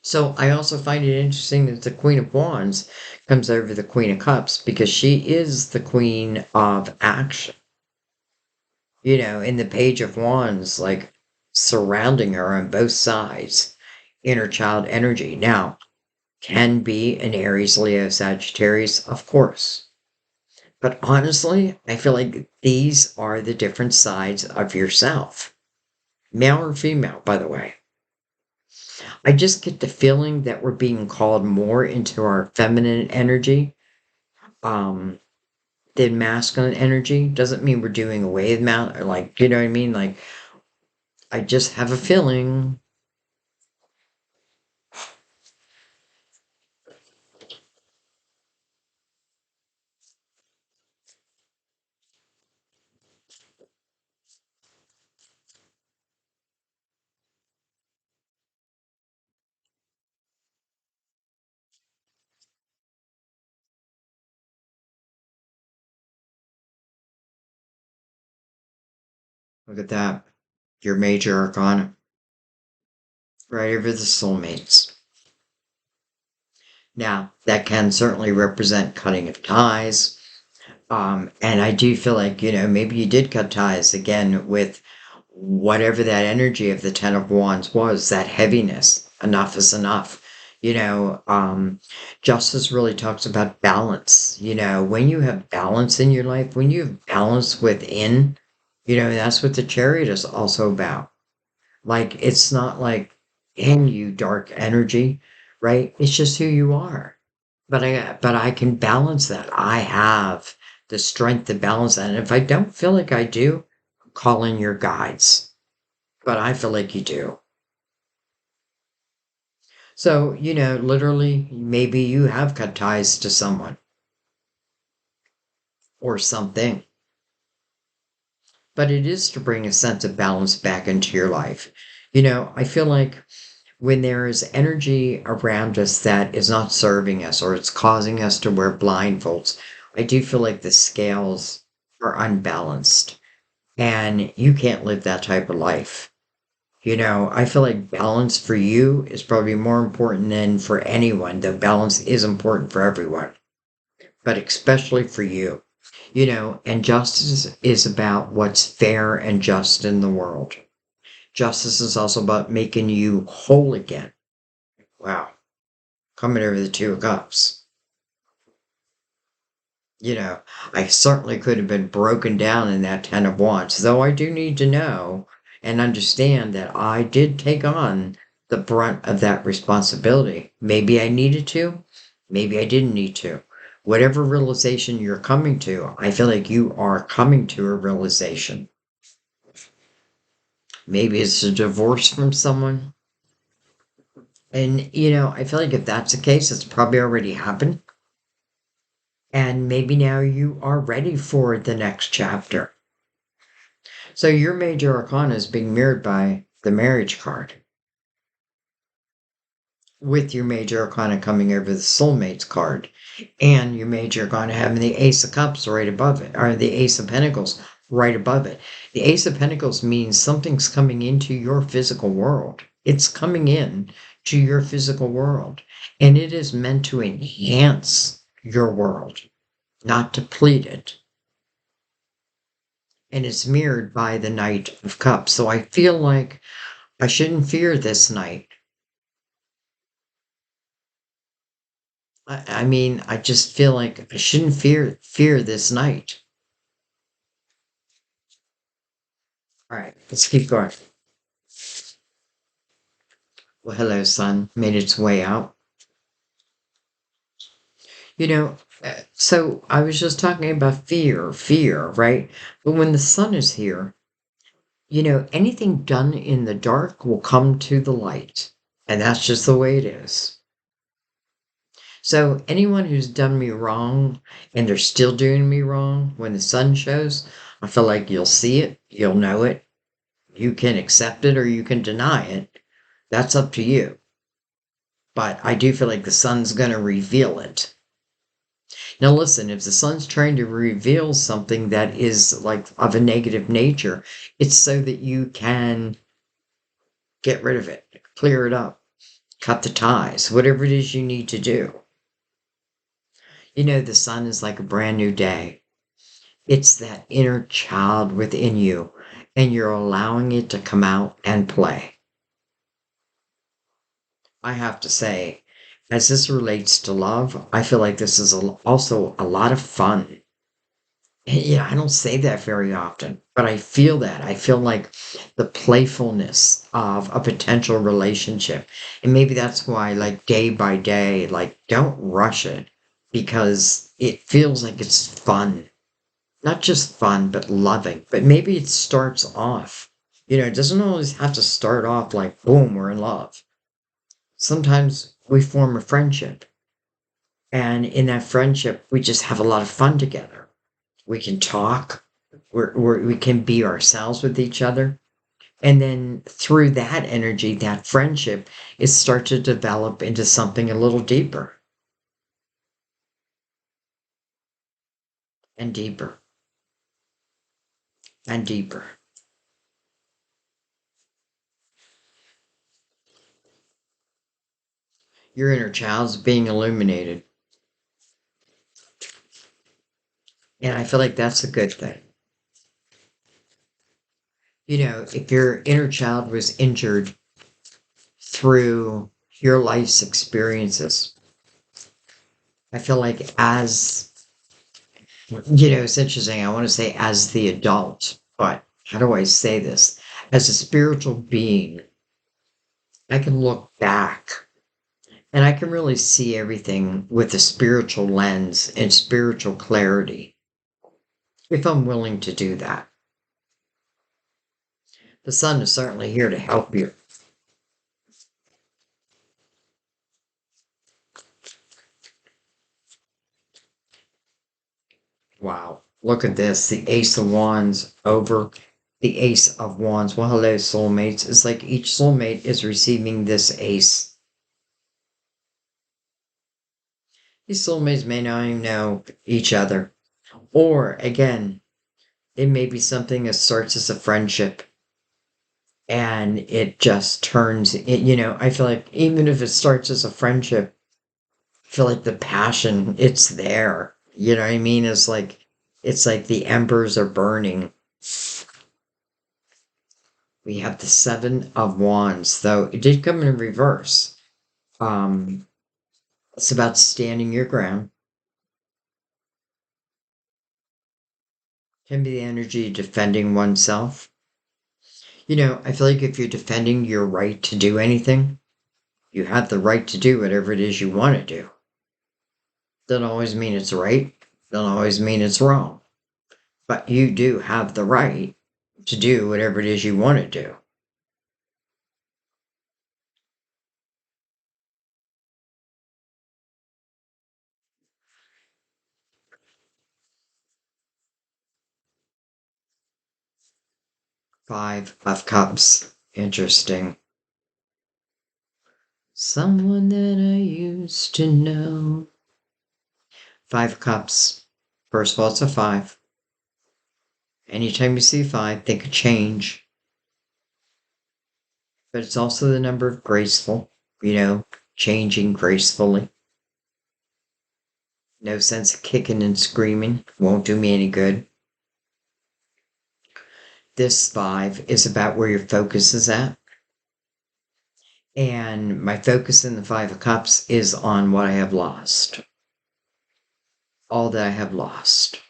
So I also find it interesting that the Queen of Wands comes over the Queen of Cups because she is the Queen of Action. In the Page of Wands, like surrounding her on both sides, inner child energy. Now, can be an Aries, Leo, Sagittarius, of course. But honestly, I feel like these are the different sides of yourself. Male or female, by the way. I just get the feeling that we're being called more into our feminine energy um, than masculine energy. Doesn't mean we're doing away with or like, you know what I mean? Like, I just have a feeling. Look at that. Your major arcana. Right over the soulmates. Now, that can certainly represent cutting of ties. And I do feel like, maybe you did cut ties again with whatever that energy of the Ten of Wands was, that heaviness. Enough is enough. Justice really talks about balance. When you have balance in your life, when you have balance within, that's what the Chariot is also about. Like, it's not like in you dark energy, right? It's just who you are. But I can balance that. I have the strength to balance that. And if I don't feel like I do, call in your guides. But I feel like you do. So, literally, maybe you have cut ties to someone or something. But it is to bring a sense of balance back into your life. I feel like when there is energy around us that is not serving us or it's causing us to wear blindfolds, I do feel like the scales are unbalanced and you can't live that type of life. I feel like balance for you is probably more important than for anyone, though balance is important for everyone, but especially for you. And justice is about what's fair and just in the world. Justice is also about making you whole again. Wow. Coming over the Two of Cups. You know, I certainly could have been broken down in that Ten of Wands, though I do need to know and understand that I did take on the brunt of that responsibility. Maybe I needed to, maybe I didn't need to. Whatever realization you're coming to, I feel like you are coming to a realization. Maybe it's a divorce from someone. And, I feel like if that's the case, it's probably already happened. And maybe now you are ready for the next chapter. So your major arcana is being mirrored by the marriage card, with your major arcana coming over the soulmates card, and your major arcana having the Ace of Cups right above it, or the Ace of Pentacles right above it. The Ace of Pentacles means something's coming into your physical world. It's coming in to your physical world, and it is meant to enhance your world, not deplete it. And it's mirrored by the Knight of Cups. So I feel like I shouldn't fear this night. I mean, I just feel like I shouldn't fear this night. All right, let's keep going. Well, hello, sun made its way out. So I was just talking about fear, right? But when the sun is here, anything done in the dark will come to the light. And that's just the way it is. So anyone who's done me wrong and they're still doing me wrong when the sun shows, I feel like you'll see it, you'll know it, you can accept it or you can deny it. That's up to you. But I do feel like the sun's going to reveal it. Now listen, if the sun's trying to reveal something that is like of a negative nature, it's so that you can get rid of it, clear it up, cut the ties, whatever it is you need to do. The sun is like a brand new day. It's that inner child within you, and you're allowing it to come out and play. I have to say, as this relates to love, I feel like this is also a lot of fun. I don't say that very often, but I feel that. I feel like the playfulness of a potential relationship. And maybe that's why, like, day by day, like, don't rush it because it feels like it's fun. Not just fun, but loving. But maybe it starts off. It doesn't always have to start off like, boom, we're in love. Sometimes we form a friendship. And in that friendship, we just have a lot of fun together. We can talk. We can be ourselves with each other. And then through that energy, that friendship, it starts to develop into something a little deeper and deeper and deeper. Your inner child's being illuminated. And I feel like that's a good thing. If your inner child was injured through your life's experiences, I feel like it's interesting. I want to say as the adult, but how do I say this? As a spiritual being, I can look back and I can really see everything with a spiritual lens and spiritual clarity. if I'm willing to do that. The sun is certainly here to help you. Wow. Look at this. The Ace of Wands over the Ace of Wands. Well, hello, soulmates. It's like each soulmate is receiving this ace. These soulmates may not even know each other. Or, again, it may be something that starts as a friendship and it just turns it, I feel like even if it starts as a friendship, I feel like the passion, it's there. You know what I mean? It's like the embers are burning. We have the Seven of Wands, though it did come in reverse. Um, it's about standing your ground. Can be the energy of defending oneself. I feel like if you're defending your right to do anything, you have the right to do whatever it is you want to do. Doesn't always mean it's right, doesn't always mean it's wrong. But you do have the right to do whatever it is you want to do. Five of Cups. Interesting. Someone that I used to know. Five of Cups. First of all, it's a five. Anytime you see five, think of change. But it's also the number of graceful, changing gracefully. No sense of kicking and screaming. Won't do me any good. This five is about where your focus is at. And my focus in the Five of Cups is on what I have lost. All that I have lost.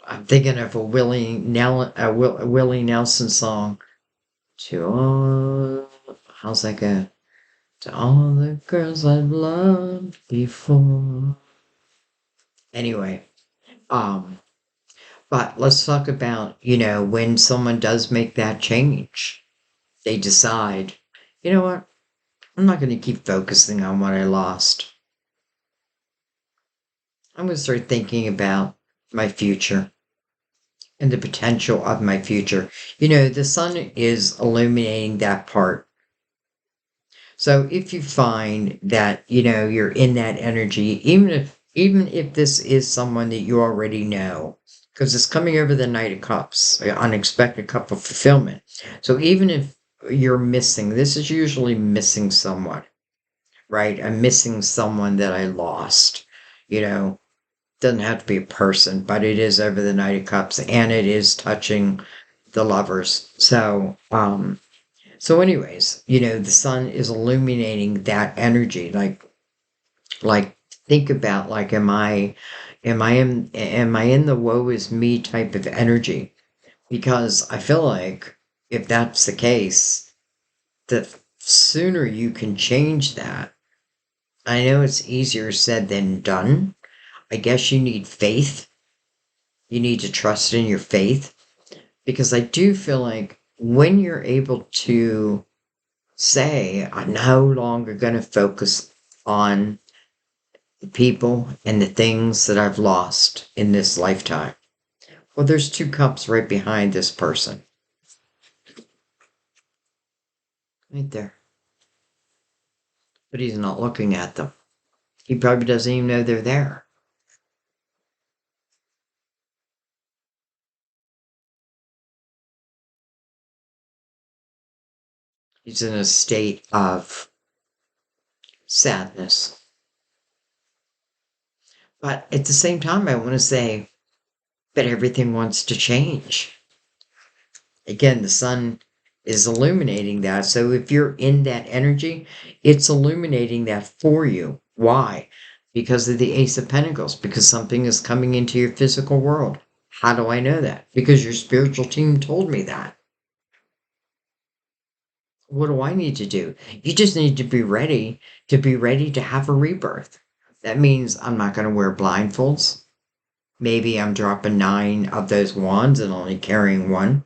I'm thinking of a Willie Nelson song. To all, how's that go? To all the girls I've loved before. Anyway, but let's talk about, when someone does make that change, they decide, you know what? I'm not going to keep focusing on what I lost. I'm going to start thinking about my future and the potential of my future. The sun is illuminating that part. So if you find that, you're in that energy, even if this is someone that you already know, because it's coming over the Knight of Cups, the unexpected cup of fulfillment. So even if you're missing, this is usually missing someone, right? I'm missing someone that I lost. Doesn't have to be a person, but it is over the Knight of Cups, and it is touching the lovers. So anyways, the sun is illuminating that energy. Like think about, like, am I in the woe is me type of energy? Because I feel like if that's the case, the sooner you can change that. I know it's easier said than done. I guess you need faith. You need to trust in your faith, because I do feel like when you're able to say, I'm no longer going to focus on the people and the things that I've lost in this lifetime. Well, there's two cups right behind this person. Right there. But he's not looking at them. He probably doesn't even know they're there. He's in a state of sadness. But at the same time, I want to say, but everything wants to change. Again, the sun is illuminating that. So if you're in that energy, it's illuminating that for you. Why? Because of the Ace of Pentacles, because something is coming into your physical world. How do I know that? Because your spiritual team told me that. What do I need to do? You just need to be ready to have a rebirth. That means I'm not going to wear blindfolds. Maybe I'm dropping 9 of those wands and only carrying one.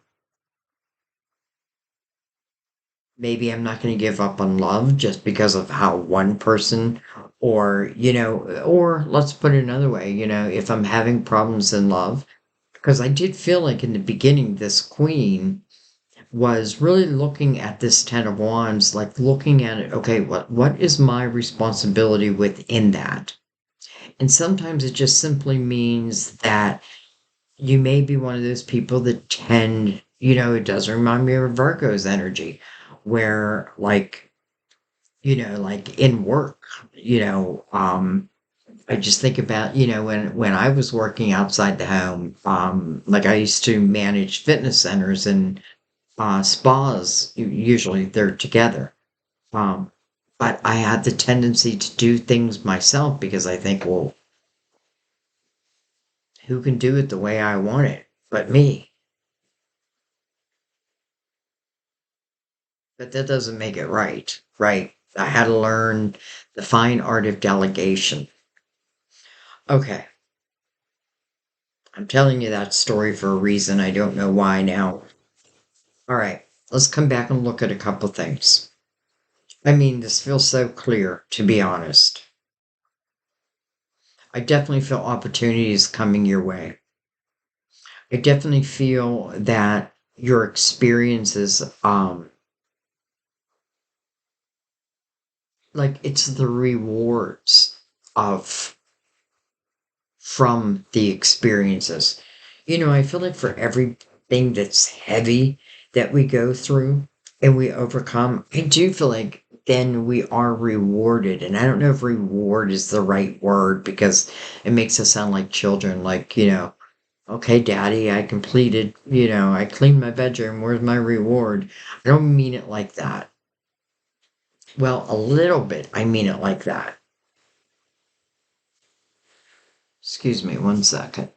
Maybe I'm not going to give up on love just because of how one person, or let's put it another way, if I'm having problems in love, because I did feel like in the beginning, this queen was really looking at this 10 of wands, like looking at it, okay, what is my responsibility within that? And sometimes it just simply means that you may be one of those people that tend, it does remind me of Virgo's energy, where like in work, I just think about, when I was working outside the home, like I used to manage fitness centers and spas, usually they're together. Um, but I had the tendency to do things myself because I think, well, who can do it the way I want it but me? But that doesn't make it right, right? I had to learn the fine art of delegation. Okay, I'm telling you that story for a reason. I don't know why now. All right, let's come back and look at a couple things. I mean, this feels so clear, to be honest. I definitely feel opportunities coming your way. I definitely feel that your experiences, like it's the rewards of from the experiences. I feel like for everything that's heavy that we go through and we overcome, I do feel like then we are rewarded. And I don't know if reward is the right word because it makes us sound like children, like, okay, daddy, I cleaned my bedroom. Where's my reward? I don't mean it like that. Well, a little bit, I mean it like that. Excuse me one second.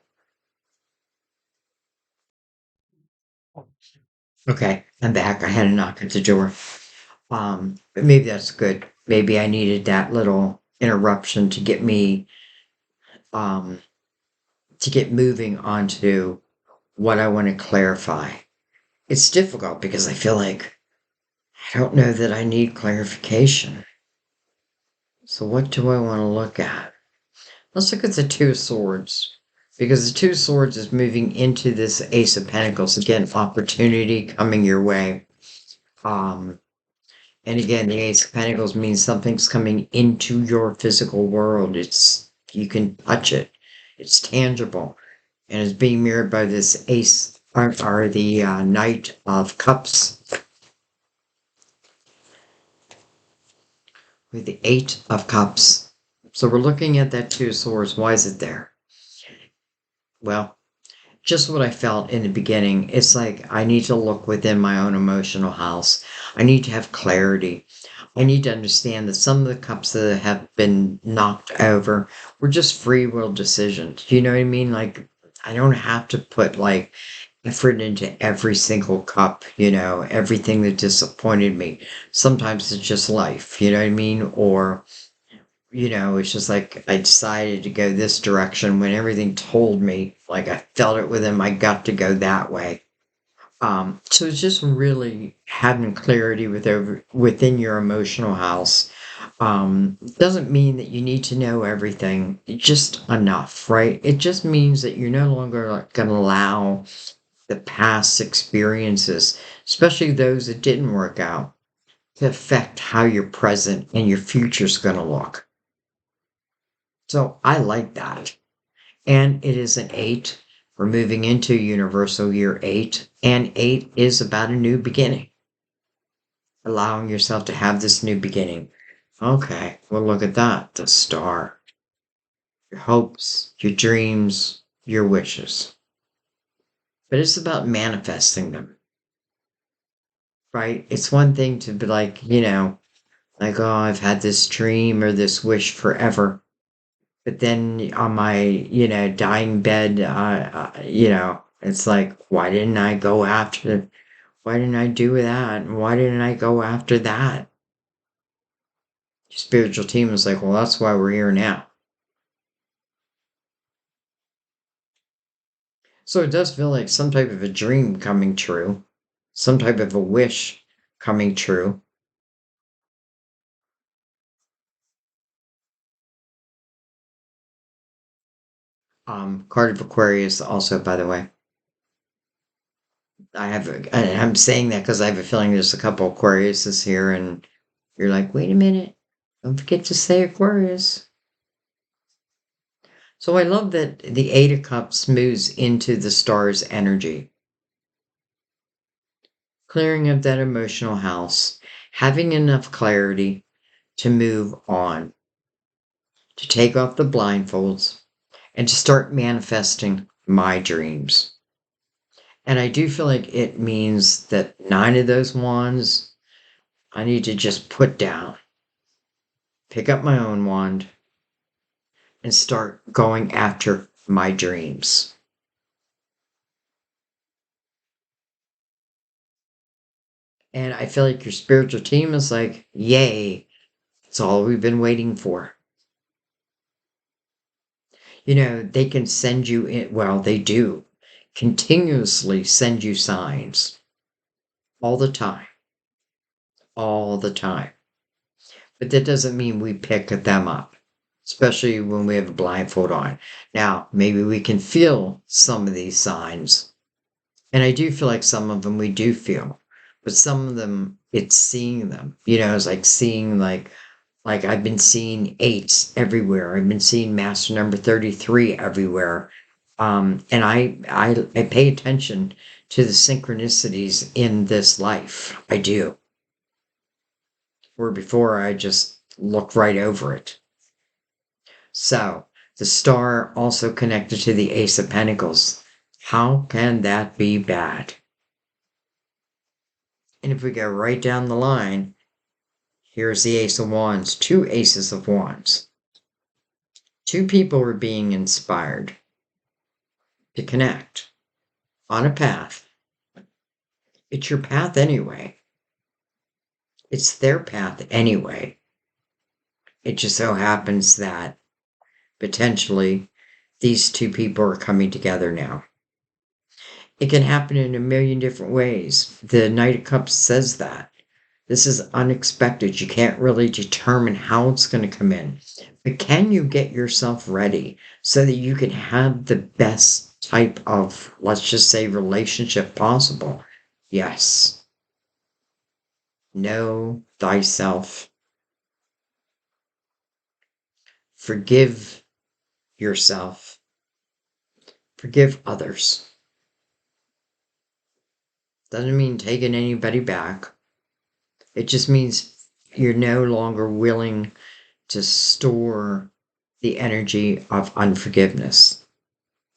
Okay, I'm back. I had a knock at the door. But maybe that's good. Maybe I needed that little interruption um, to get moving onto what I want to clarify. It's difficult because I feel like I don't know that I need clarification. So what do I want to look at? Let's look at the Two of Swords. Because the Two of Swords is moving into this Ace of Pentacles. Again, opportunity coming your way. Um, And again, the Ace of Pentacles means something's coming into your physical world. You can touch it. It's tangible. And it's being mirrored by this Ace, or the Knight of Cups, with the Eight of Cups. So we're looking at that Two of Swords. Why is it there? Well, just what I felt in the beginning. It's like I need to look within my own emotional house. I need to have clarity. I need to understand that some of the cups that have been knocked over were just free will decisions. You know what I mean? Like, I don't have to put like effort into every single cup, everything that disappointed me. Sometimes it's just life, you know what I mean? Or it's just like I decided to go this direction when everything told me, like I felt it within my gut to go that way. So it's just really having clarity within your emotional house. Doesn't mean that you need to know everything, just enough, right? It just means that you're no longer going to allow the past experiences, especially those that didn't work out, to affect how your present and your future's going to look. So I like that. And it is an 8. We're moving into universal year 8, and 8 is about a new beginning, allowing yourself to have this new beginning. Okay, well, look at that, the star. Your hopes, your dreams, your wishes. But it's about manifesting them, right? It's one thing to be like, oh, I've had this dream or this wish forever. But then on my, dying bed, it's like, why didn't I do that? And why didn't I go after that? Your spiritual team is like, well, that's why we're here now. So it does feel like some type of a dream coming true, some type of a wish coming true. Card of Aquarius also, by the way. I'm saying that because I have a feeling there's a couple Aquariuses here, and you're like, wait a minute, don't forget to say Aquarius. So I love that the Eight of Cups moves into the star's energy, clearing of that emotional house, having enough clarity to move on, to take off the blindfolds, and to start manifesting my dreams. And I do feel like it means that nine of those wands I need to just put down, pick up my own wand, and start going after my dreams. And I feel like your spiritual team is like, yay, it's all we've been waiting for. You know, they can send you in, well, they do continuously send you signs all the time, all the time. But that doesn't mean we pick them up, especially when we have a blindfold on. Now, maybe we can feel some of these signs. And I do feel like some of them we do feel, but some of them it's seeing them. You know, it's like seeing like I've been seeing eights everywhere. I've been seeing master number 33 everywhere. And I pay attention to the synchronicities in this life. I do. Where before I just look right over it. So the star also connected to the Ace of Pentacles. How can that be bad? And if we go right down the line, here's the Ace of Wands, two Aces of Wands. Two people are being inspired to connect on a path. It's your path anyway. It's their path anyway. It just so happens that potentially these two people are coming together now. It can happen in a million different ways. The Knight of Cups says that. This is unexpected. You can't really determine how it's going to come in. But can you get yourself ready so that you can have the best type of, let's just say, relationship possible? Yes. Know thyself. Forgive yourself. Forgive others. Doesn't mean taking anybody back. It just means you're no longer willing to store the energy of unforgiveness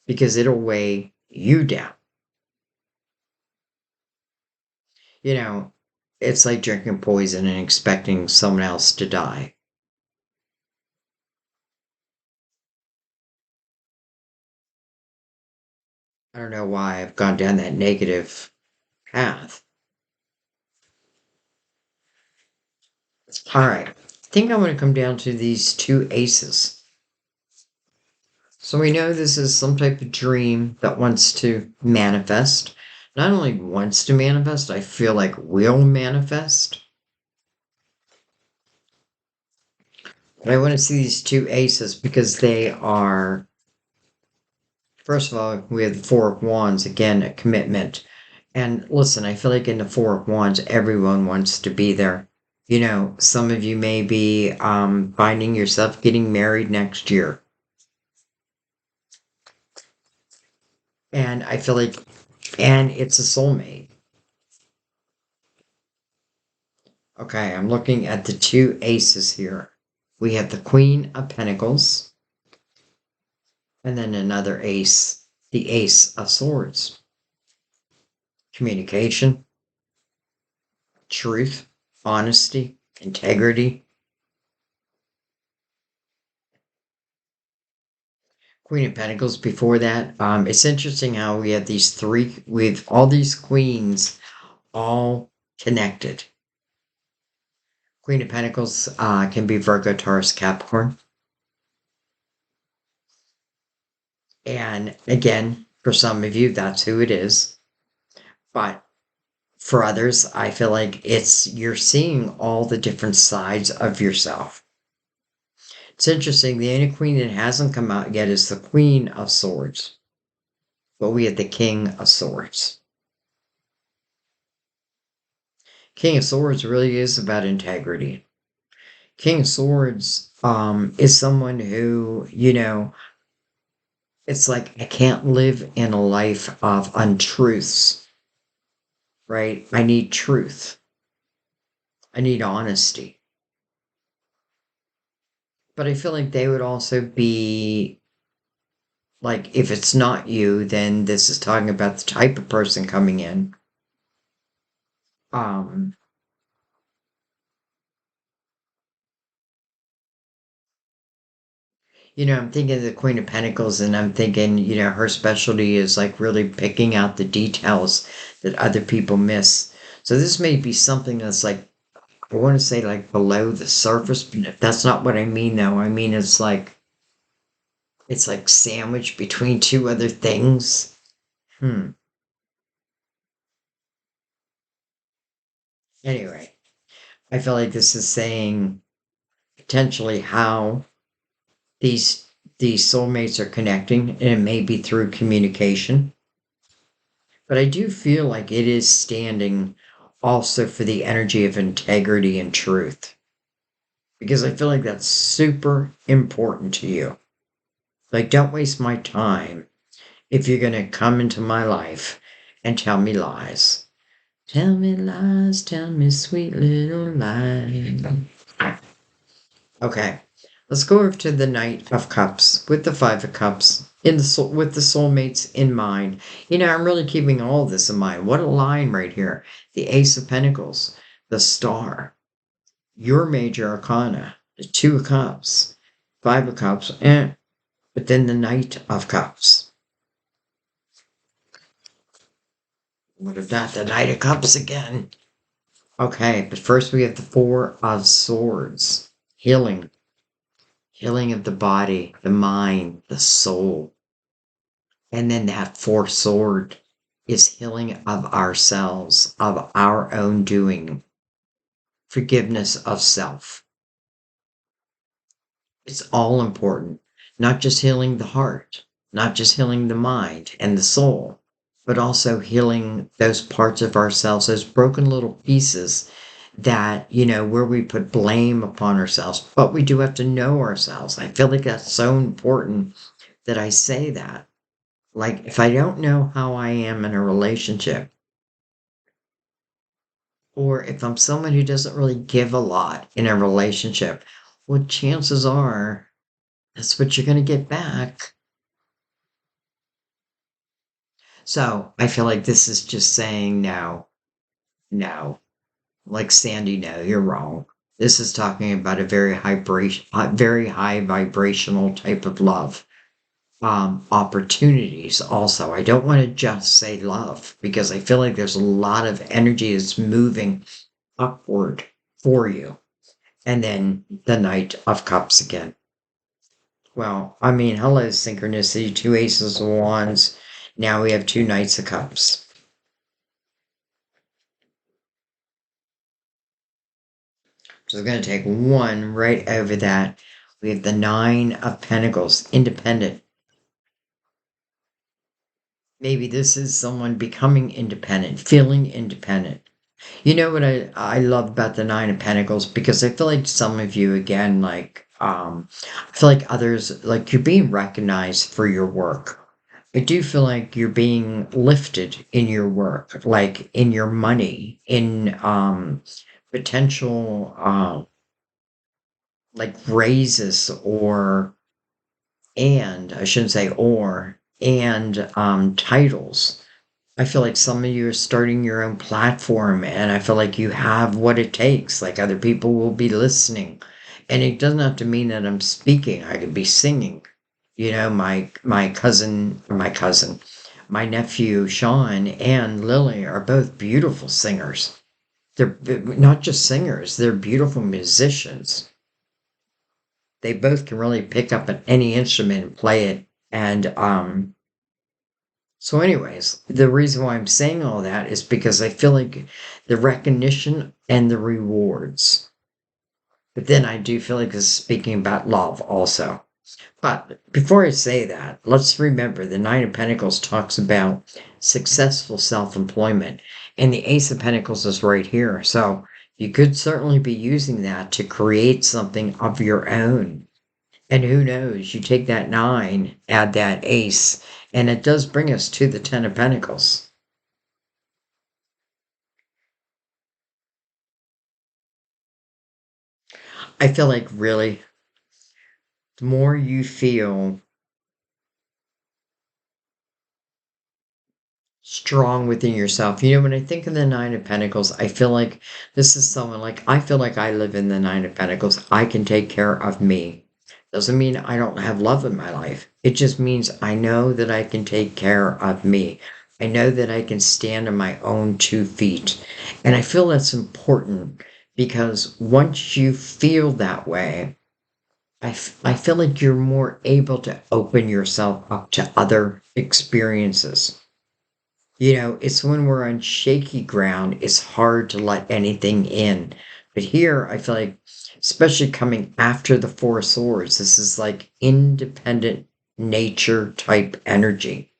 because it'll weigh you down. You know, it's like drinking poison and expecting someone else to die. I don't know why I've gone down that negative path. All right. I think I want to come down to these two aces. So we know this is some type of dream that wants to manifest. Not only wants to manifest, I feel like will manifest. But I want to see these two aces because they are, first of all, we have the Four of Wands, again, a commitment. And listen, I feel like in the Four of Wands, everyone wants to be there. You know, some of you may be finding yourself getting married next year. And I feel like, and it's a soulmate. Okay, I'm looking at the two aces here. We have the Queen of Pentacles, and then another ace, the Ace of Swords. Communication, truth, honesty, integrity. Queen of Pentacles before that. It's interesting how we have these three, with all these queens all connected. Queen of Pentacles can be Virgo, Taurus, Capricorn. And again, For some of you, that's who it is. But for others, I feel like it's you're seeing all the different sides of yourself. It's interesting. The only queen that hasn't come out yet is the Queen of Swords, but we have the King of Swords. King of Swords really is about integrity. King of Swords is someone who, it's like I can't live in a life of untruths, right? I need truth. I need honesty. But I feel like they would also be like, if it's not you, then this is talking about the type of person coming in. Um, I'm thinking of the Queen of Pentacles, and I'm thinking, her specialty is like really picking out the details that other people miss. So this may be something that's like, I want to say like below the surface, but that's not what I mean though. I mean, it's like sandwiched between two other things. Hmm. Anyway, I feel like this is saying potentially how these these soulmates are connecting, and it may be through communication. But I do feel like it is standing also for the energy of integrity and truth. Because I feel like that's super important to you. Like, don't waste my time if you're going to come into my life and tell me lies. Tell me sweet little lies. Okay, let's go over to the Knight of Cups with the Five of Cups in the soul, with the soulmates in mind. I'm really keeping all of this in mind. What a line right here. The Ace of Pentacles, the Star, your major arcana, the Two of Cups, Five of Cups, but then the Knight of Cups. What if not the Knight of Cups again? Okay, but first we have the Four of Swords. Healing. Healing of the body, the mind, the soul. And then that fourth sword is healing of ourselves, of our own doing. Forgiveness of self. It's all important. Not just healing the heart, not just healing the mind and the soul, but also healing those parts of ourselves, those broken little pieces that, where we put blame upon ourselves. But we do have to know ourselves. I feel like that's so important that I say that. Like, if I don't know how I am in a relationship, or if I'm someone who doesn't really give a lot in a relationship, well, chances are that's what you're going to get back. So I feel like this is just saying no, no. Like Sandy, no, you're wrong. This is talking about a very high vibrational type of love. Opportunities also. I don't want to just say love because I feel like there's a lot of energy that's moving upward for you. And then the Knight of Cups again. Well, I mean, hello, synchronicity, two aces of wands. Now we have two Knights of Cups. So we're going to take one right over that. We have the Nine of Pentacles, independent. Maybe this is someone becoming independent, feeling independent. You know what I love about the Nine of Pentacles? Because I feel like some of you, again, like, I feel like others, like you're being recognized for your work. I do feel like you're being lifted in your work, like in your money, in potential like raises and I shouldn't say and titles. I feel like some of you are starting your own platform, and I feel like you have what it takes. Like other people will be listening, and it doesn't have to mean that I'm speaking. I could be singing. My nephew Sean and Lily are both beautiful singers. They're not just singers; they're beautiful musicians. They both can really pick up any instrument and play it, and So, anyways, the reason why I'm saying all that is because I feel like the recognition and the rewards. But then I do feel like this is speaking about love also. But before I say that, let's remember the Nine of Pentacles talks about successful self employment, and the Ace of Pentacles is right here. So you could certainly be using that to create something of your own. And who knows, you take that nine, add that ace, and it does bring us to the Ten of Pentacles. I feel like really, the more you feel strong within yourself. You know, when I think of the Nine of Pentacles, I feel like this is someone like I feel like I live in the Nine of Pentacles. I can take care of me. Doesn't mean I don't have love in my life. It just means I know that I can take care of me. I know that I can stand on my own 2 feet. And I feel that's important because once you feel that way, I feel like you're more able to open yourself up to other experiences. You know, it's when we're on shaky ground, it's hard to let anything in. But here, I feel like, especially coming after the Four of Swords, this is like independent nature type energy.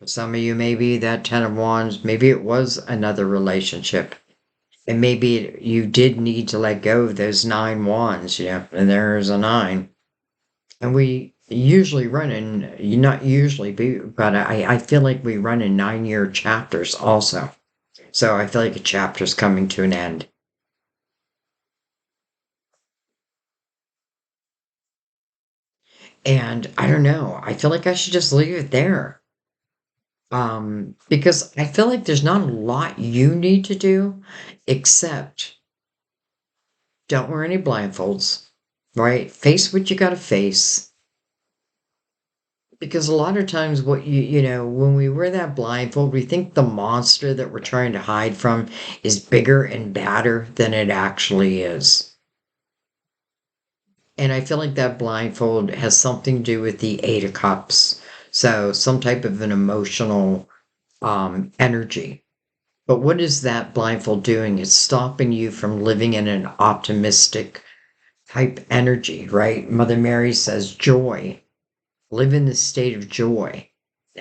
For some of you, maybe that Ten of Wands, maybe it was another relationship. And maybe you did need to let go of those 9 wands, yeah, and there's a nine. And we usually run in, not usually, but I feel like we run in 9 year chapters also. So I feel like a chapter's coming to an end. And I don't know, I feel like I should just leave it there. Because I feel like there's not a lot you need to do except don't wear any blindfolds, right? Face what you gotta face. Because a lot of times what you know, when we wear that blindfold, we think the monster that we're trying to hide from is bigger and badder than it actually is. And I feel like that blindfold has something to do with the Eight of Cups. So some type of an emotional energy. But what is that blindfold doing? It's stopping you from living in an optimistic type energy, right? Mother Mary says joy. Live in the state of joy.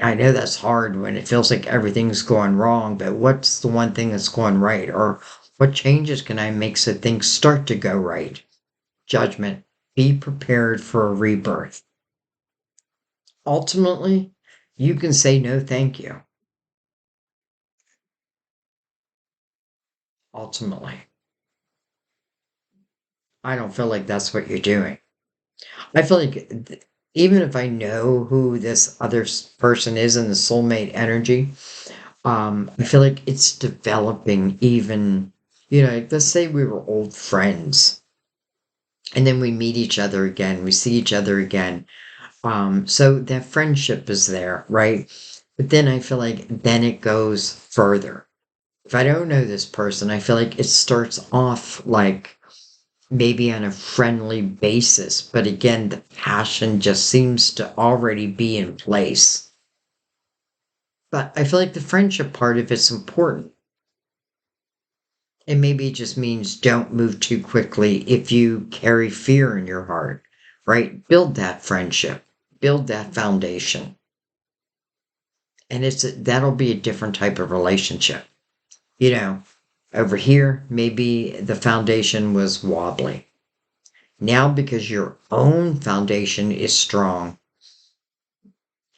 I know that's hard when it feels like everything's going wrong, but what's the one thing that's going right? Or what changes can I make so things start to go right? Judgment. Be prepared for a rebirth. Ultimately, you can say no thank you. Ultimately, I don't feel like that's what you're doing. I feel like even if I know who this other person is in the soulmate energy, I feel like it's developing even, you know, let's say we were old friends and then we meet each other again, we see each other again. So that friendship is there, right? But then I feel like then it goes further. If I don't know this person, I feel like it starts off like maybe on a friendly basis, but again, the passion just seems to already be in place. But I feel like the friendship part of it's important. And maybe it just means don't move too quickly if you carry fear in your heart, right? Build that friendship, build that foundation. And that'll be a different type of relationship. You know, over here, maybe the foundation was wobbly. Now, because your own foundation is strong,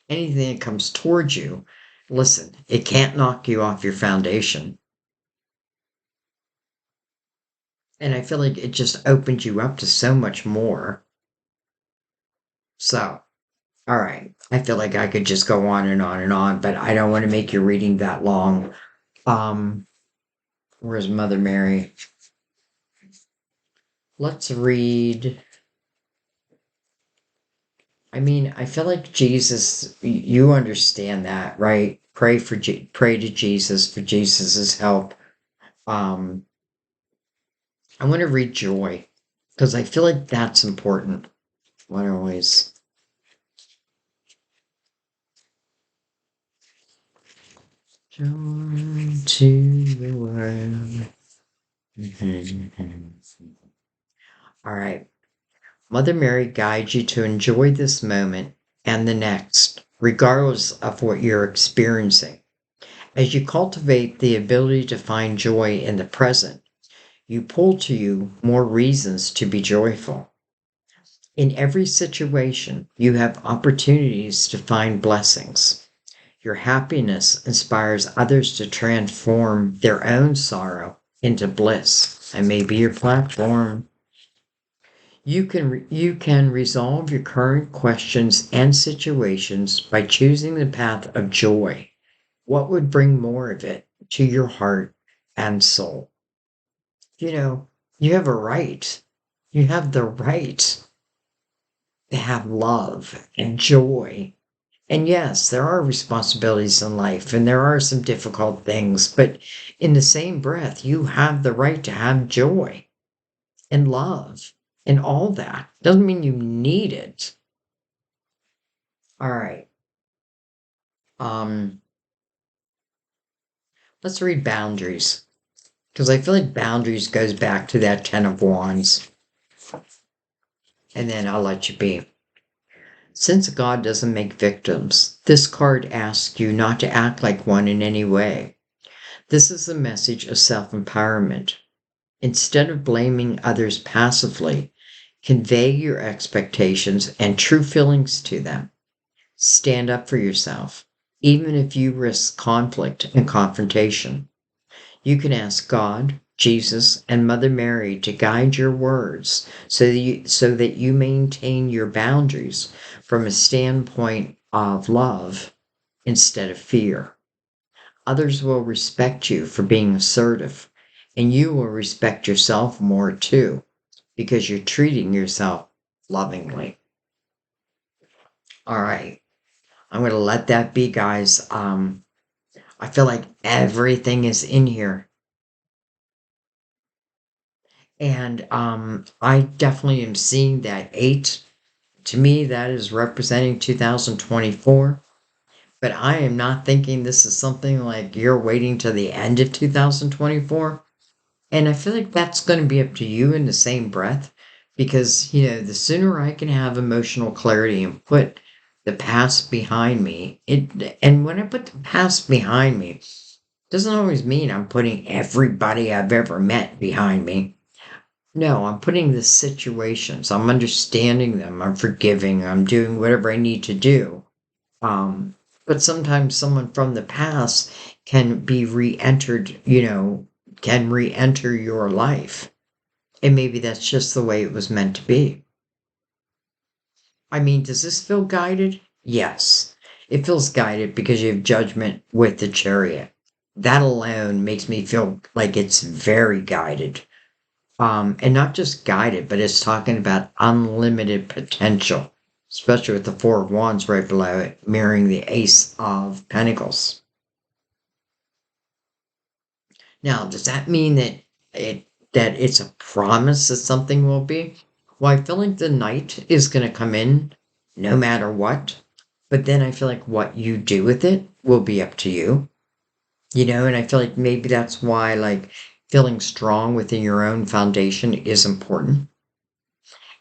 anything that comes towards you, listen, it can't knock you off your foundation. And I feel like it just opens you up to so much more. So, all right. I feel like I could just go on and on and on, but I don't want to make your reading that long. Um, where's Mother Mary? Let's read. I mean, I feel like Jesus, you understand that, right? Pray to Jesus for Jesus's help. Um, I want to read joy. because I feel like that's important. What I always joy to the world. All right. Mother Mary guides you to enjoy this moment and the next, regardless of what you're experiencing. As you cultivate the ability to find joy in the present, you pull to you more reasons to be joyful. In every situation, you have opportunities to find blessings. Your happiness inspires others to transform their own sorrow into bliss and may be your platform. You can resolve your current questions and situations by choosing the path of joy. What would bring more of it to your heart and soul? You know, you have a right. You have the right to have love and joy. And yes, there are responsibilities in life and there are some difficult things, but in the same breath, you have the right to have joy and love and all that. Doesn't mean you need it. All right. Um, let's read boundaries because I feel like boundaries goes back to that 10 of wands, and then I'll let you be. Since God doesn't make victims, this card asks you not to act like one in any way. This is a message of self-empowerment. Instead of blaming others passively, convey your expectations and true feelings to them. Stand up for yourself, even if you risk conflict and confrontation. You can ask God, Jesus, and Mother Mary to guide your words so that you maintain your boundaries from a standpoint of love instead of fear. Others will respect you for being assertive, and you will respect yourself more too because you're treating yourself lovingly. All right. I'm going to let that be, guys. I feel like everything is in here. And I definitely am seeing that eight. To me, that is representing 2024. But I am not thinking this is something like you're waiting to the end of 2024. And I feel like that's going to be up to you in the same breath because, the sooner I can have emotional clarity and put the past behind me, and when I put the past behind me, doesn't always mean I'm putting everybody I've ever met behind me. No, I'm putting the situations, I'm understanding them, I'm forgiving, I'm doing whatever I need to do. Um, but sometimes someone from the past can be re-entered, can re-enter your life. And maybe that's just the way it was meant to be. I mean, does this feel guided? Yes. It feels guided because you have judgment with the chariot. That alone makes me feel like it's very guided. And not just guided, but it's talking about unlimited potential, especially with the Four of Wands right below it, mirroring the Ace of Pentacles. Now, does that mean that it's a promise that something will be? Well, I feel like the Knight is going to come in no matter what, but then I feel like what you do with it will be up to you. And I feel like maybe that's why, like, feeling strong within your own foundation is important.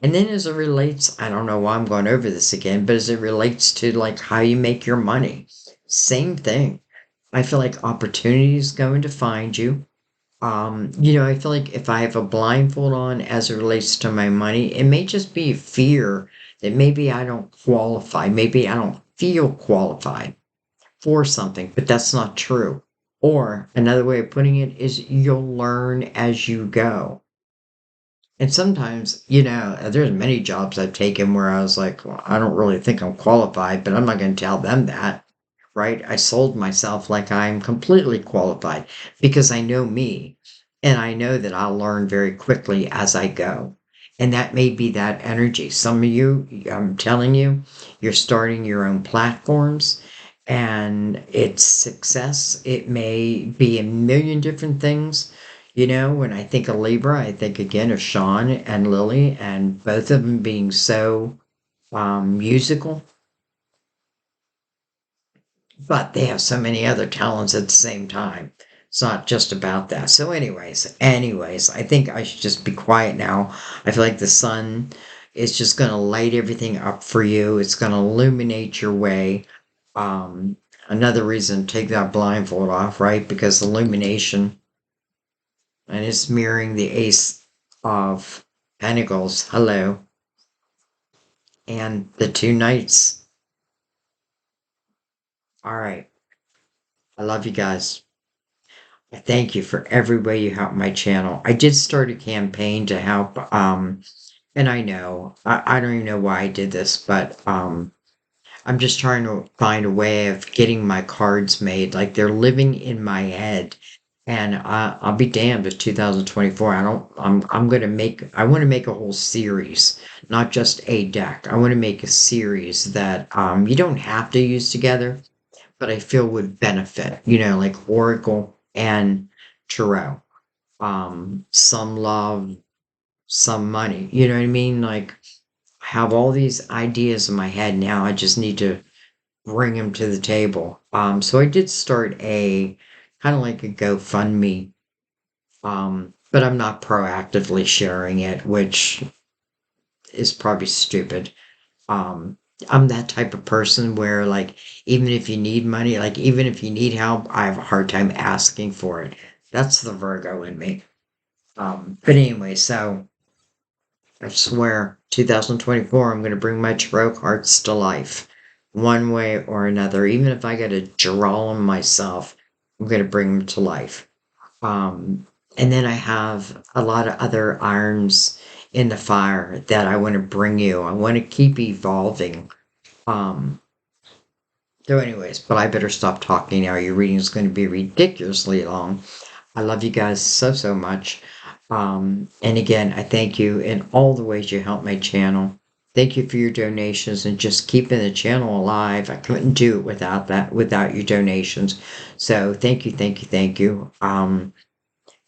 And then as it relates, I don't know why I'm going over this again, but as it relates to like how you make your money, same thing. I feel like opportunity is going to find you. I feel like if I have a blindfold on as it relates to my money, it may just be fear that maybe I don't qualify, maybe I don't feel qualified for something, but that's not true. Or another way of putting it is you'll learn as you go. And sometimes, there's many jobs I've taken where I was like, well, I don't really think I'm qualified, but I'm not going to tell them that, right? I sold myself like I'm completely qualified because I know me and I know that I'll learn very quickly as I go. And that may be that energy. Some of you, I'm telling you, you're starting your own platforms and it's success. It may be a million different things. You know, when I think of Libra, I think again of Sean and Lily, and both of them being so musical, but they have so many other talents at the same time. It's not just about that. So, anyways, I think I should just be quiet now. I feel like the sun is just going to light everything up for you. It's going to illuminate your way. Um, Another reason to take that blindfold off, right? Because illumination and it's mirroring the Ace of Pentacles. Hello. And the two knights. All right. I love you guys. I thank you for every way you help my channel. I did start a campaign to help, and I know, I don't even know why I did this, but I'm just trying to find a way of getting my cards made. Like they're living in my head. And I'll be damned if 2024. I'm gonna make. I want to make a whole series, not just a deck. I want to make a series that you don't have to use together, but I feel would benefit. You know, like Oracle and Tarot. Some love, some money. You know what I mean? Like I have all these ideas in my head now. I just need to bring them to the table. So I did start a kind of like a GoFundMe, but I'm not proactively sharing it, which is probably stupid. Um, I'm that type of person where, like, even if you need money, like, even if you need help, I have a hard time asking for it. That's the Virgo in me. But anyway, so I swear, 2024, I'm going to bring my tarot cards to life one way or another. Even if I got to draw them myself, I'm going to bring them to life. Um, and then I have a lot of other irons in the fire that I want to bring you. I want to keep evolving. Um, so, anyways, but I better stop talking now. Your reading is going to be ridiculously long. I love you guys so, so much. And again, I thank you in all the ways you help my channel. Thank you for your donations and just keeping the channel alive. I couldn't do it without that, without your donations. So thank you, thank you, thank you.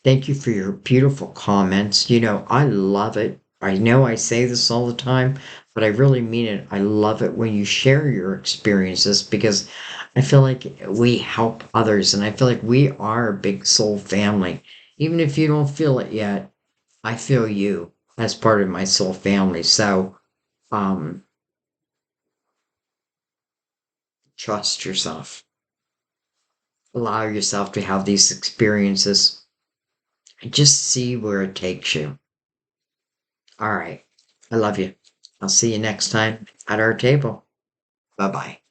Thank you for your beautiful comments. You know, I love it. I know I say this all the time, but I really mean it. I love it when you share your experiences because I feel like we help others and I feel like we are a big soul family. Even if you don't feel it yet, I feel you as part of my soul family. So, um, trust yourself. Allow yourself to have these experiences and just see where it takes you. All right. I love you. I'll see you next time at our table. Bye bye.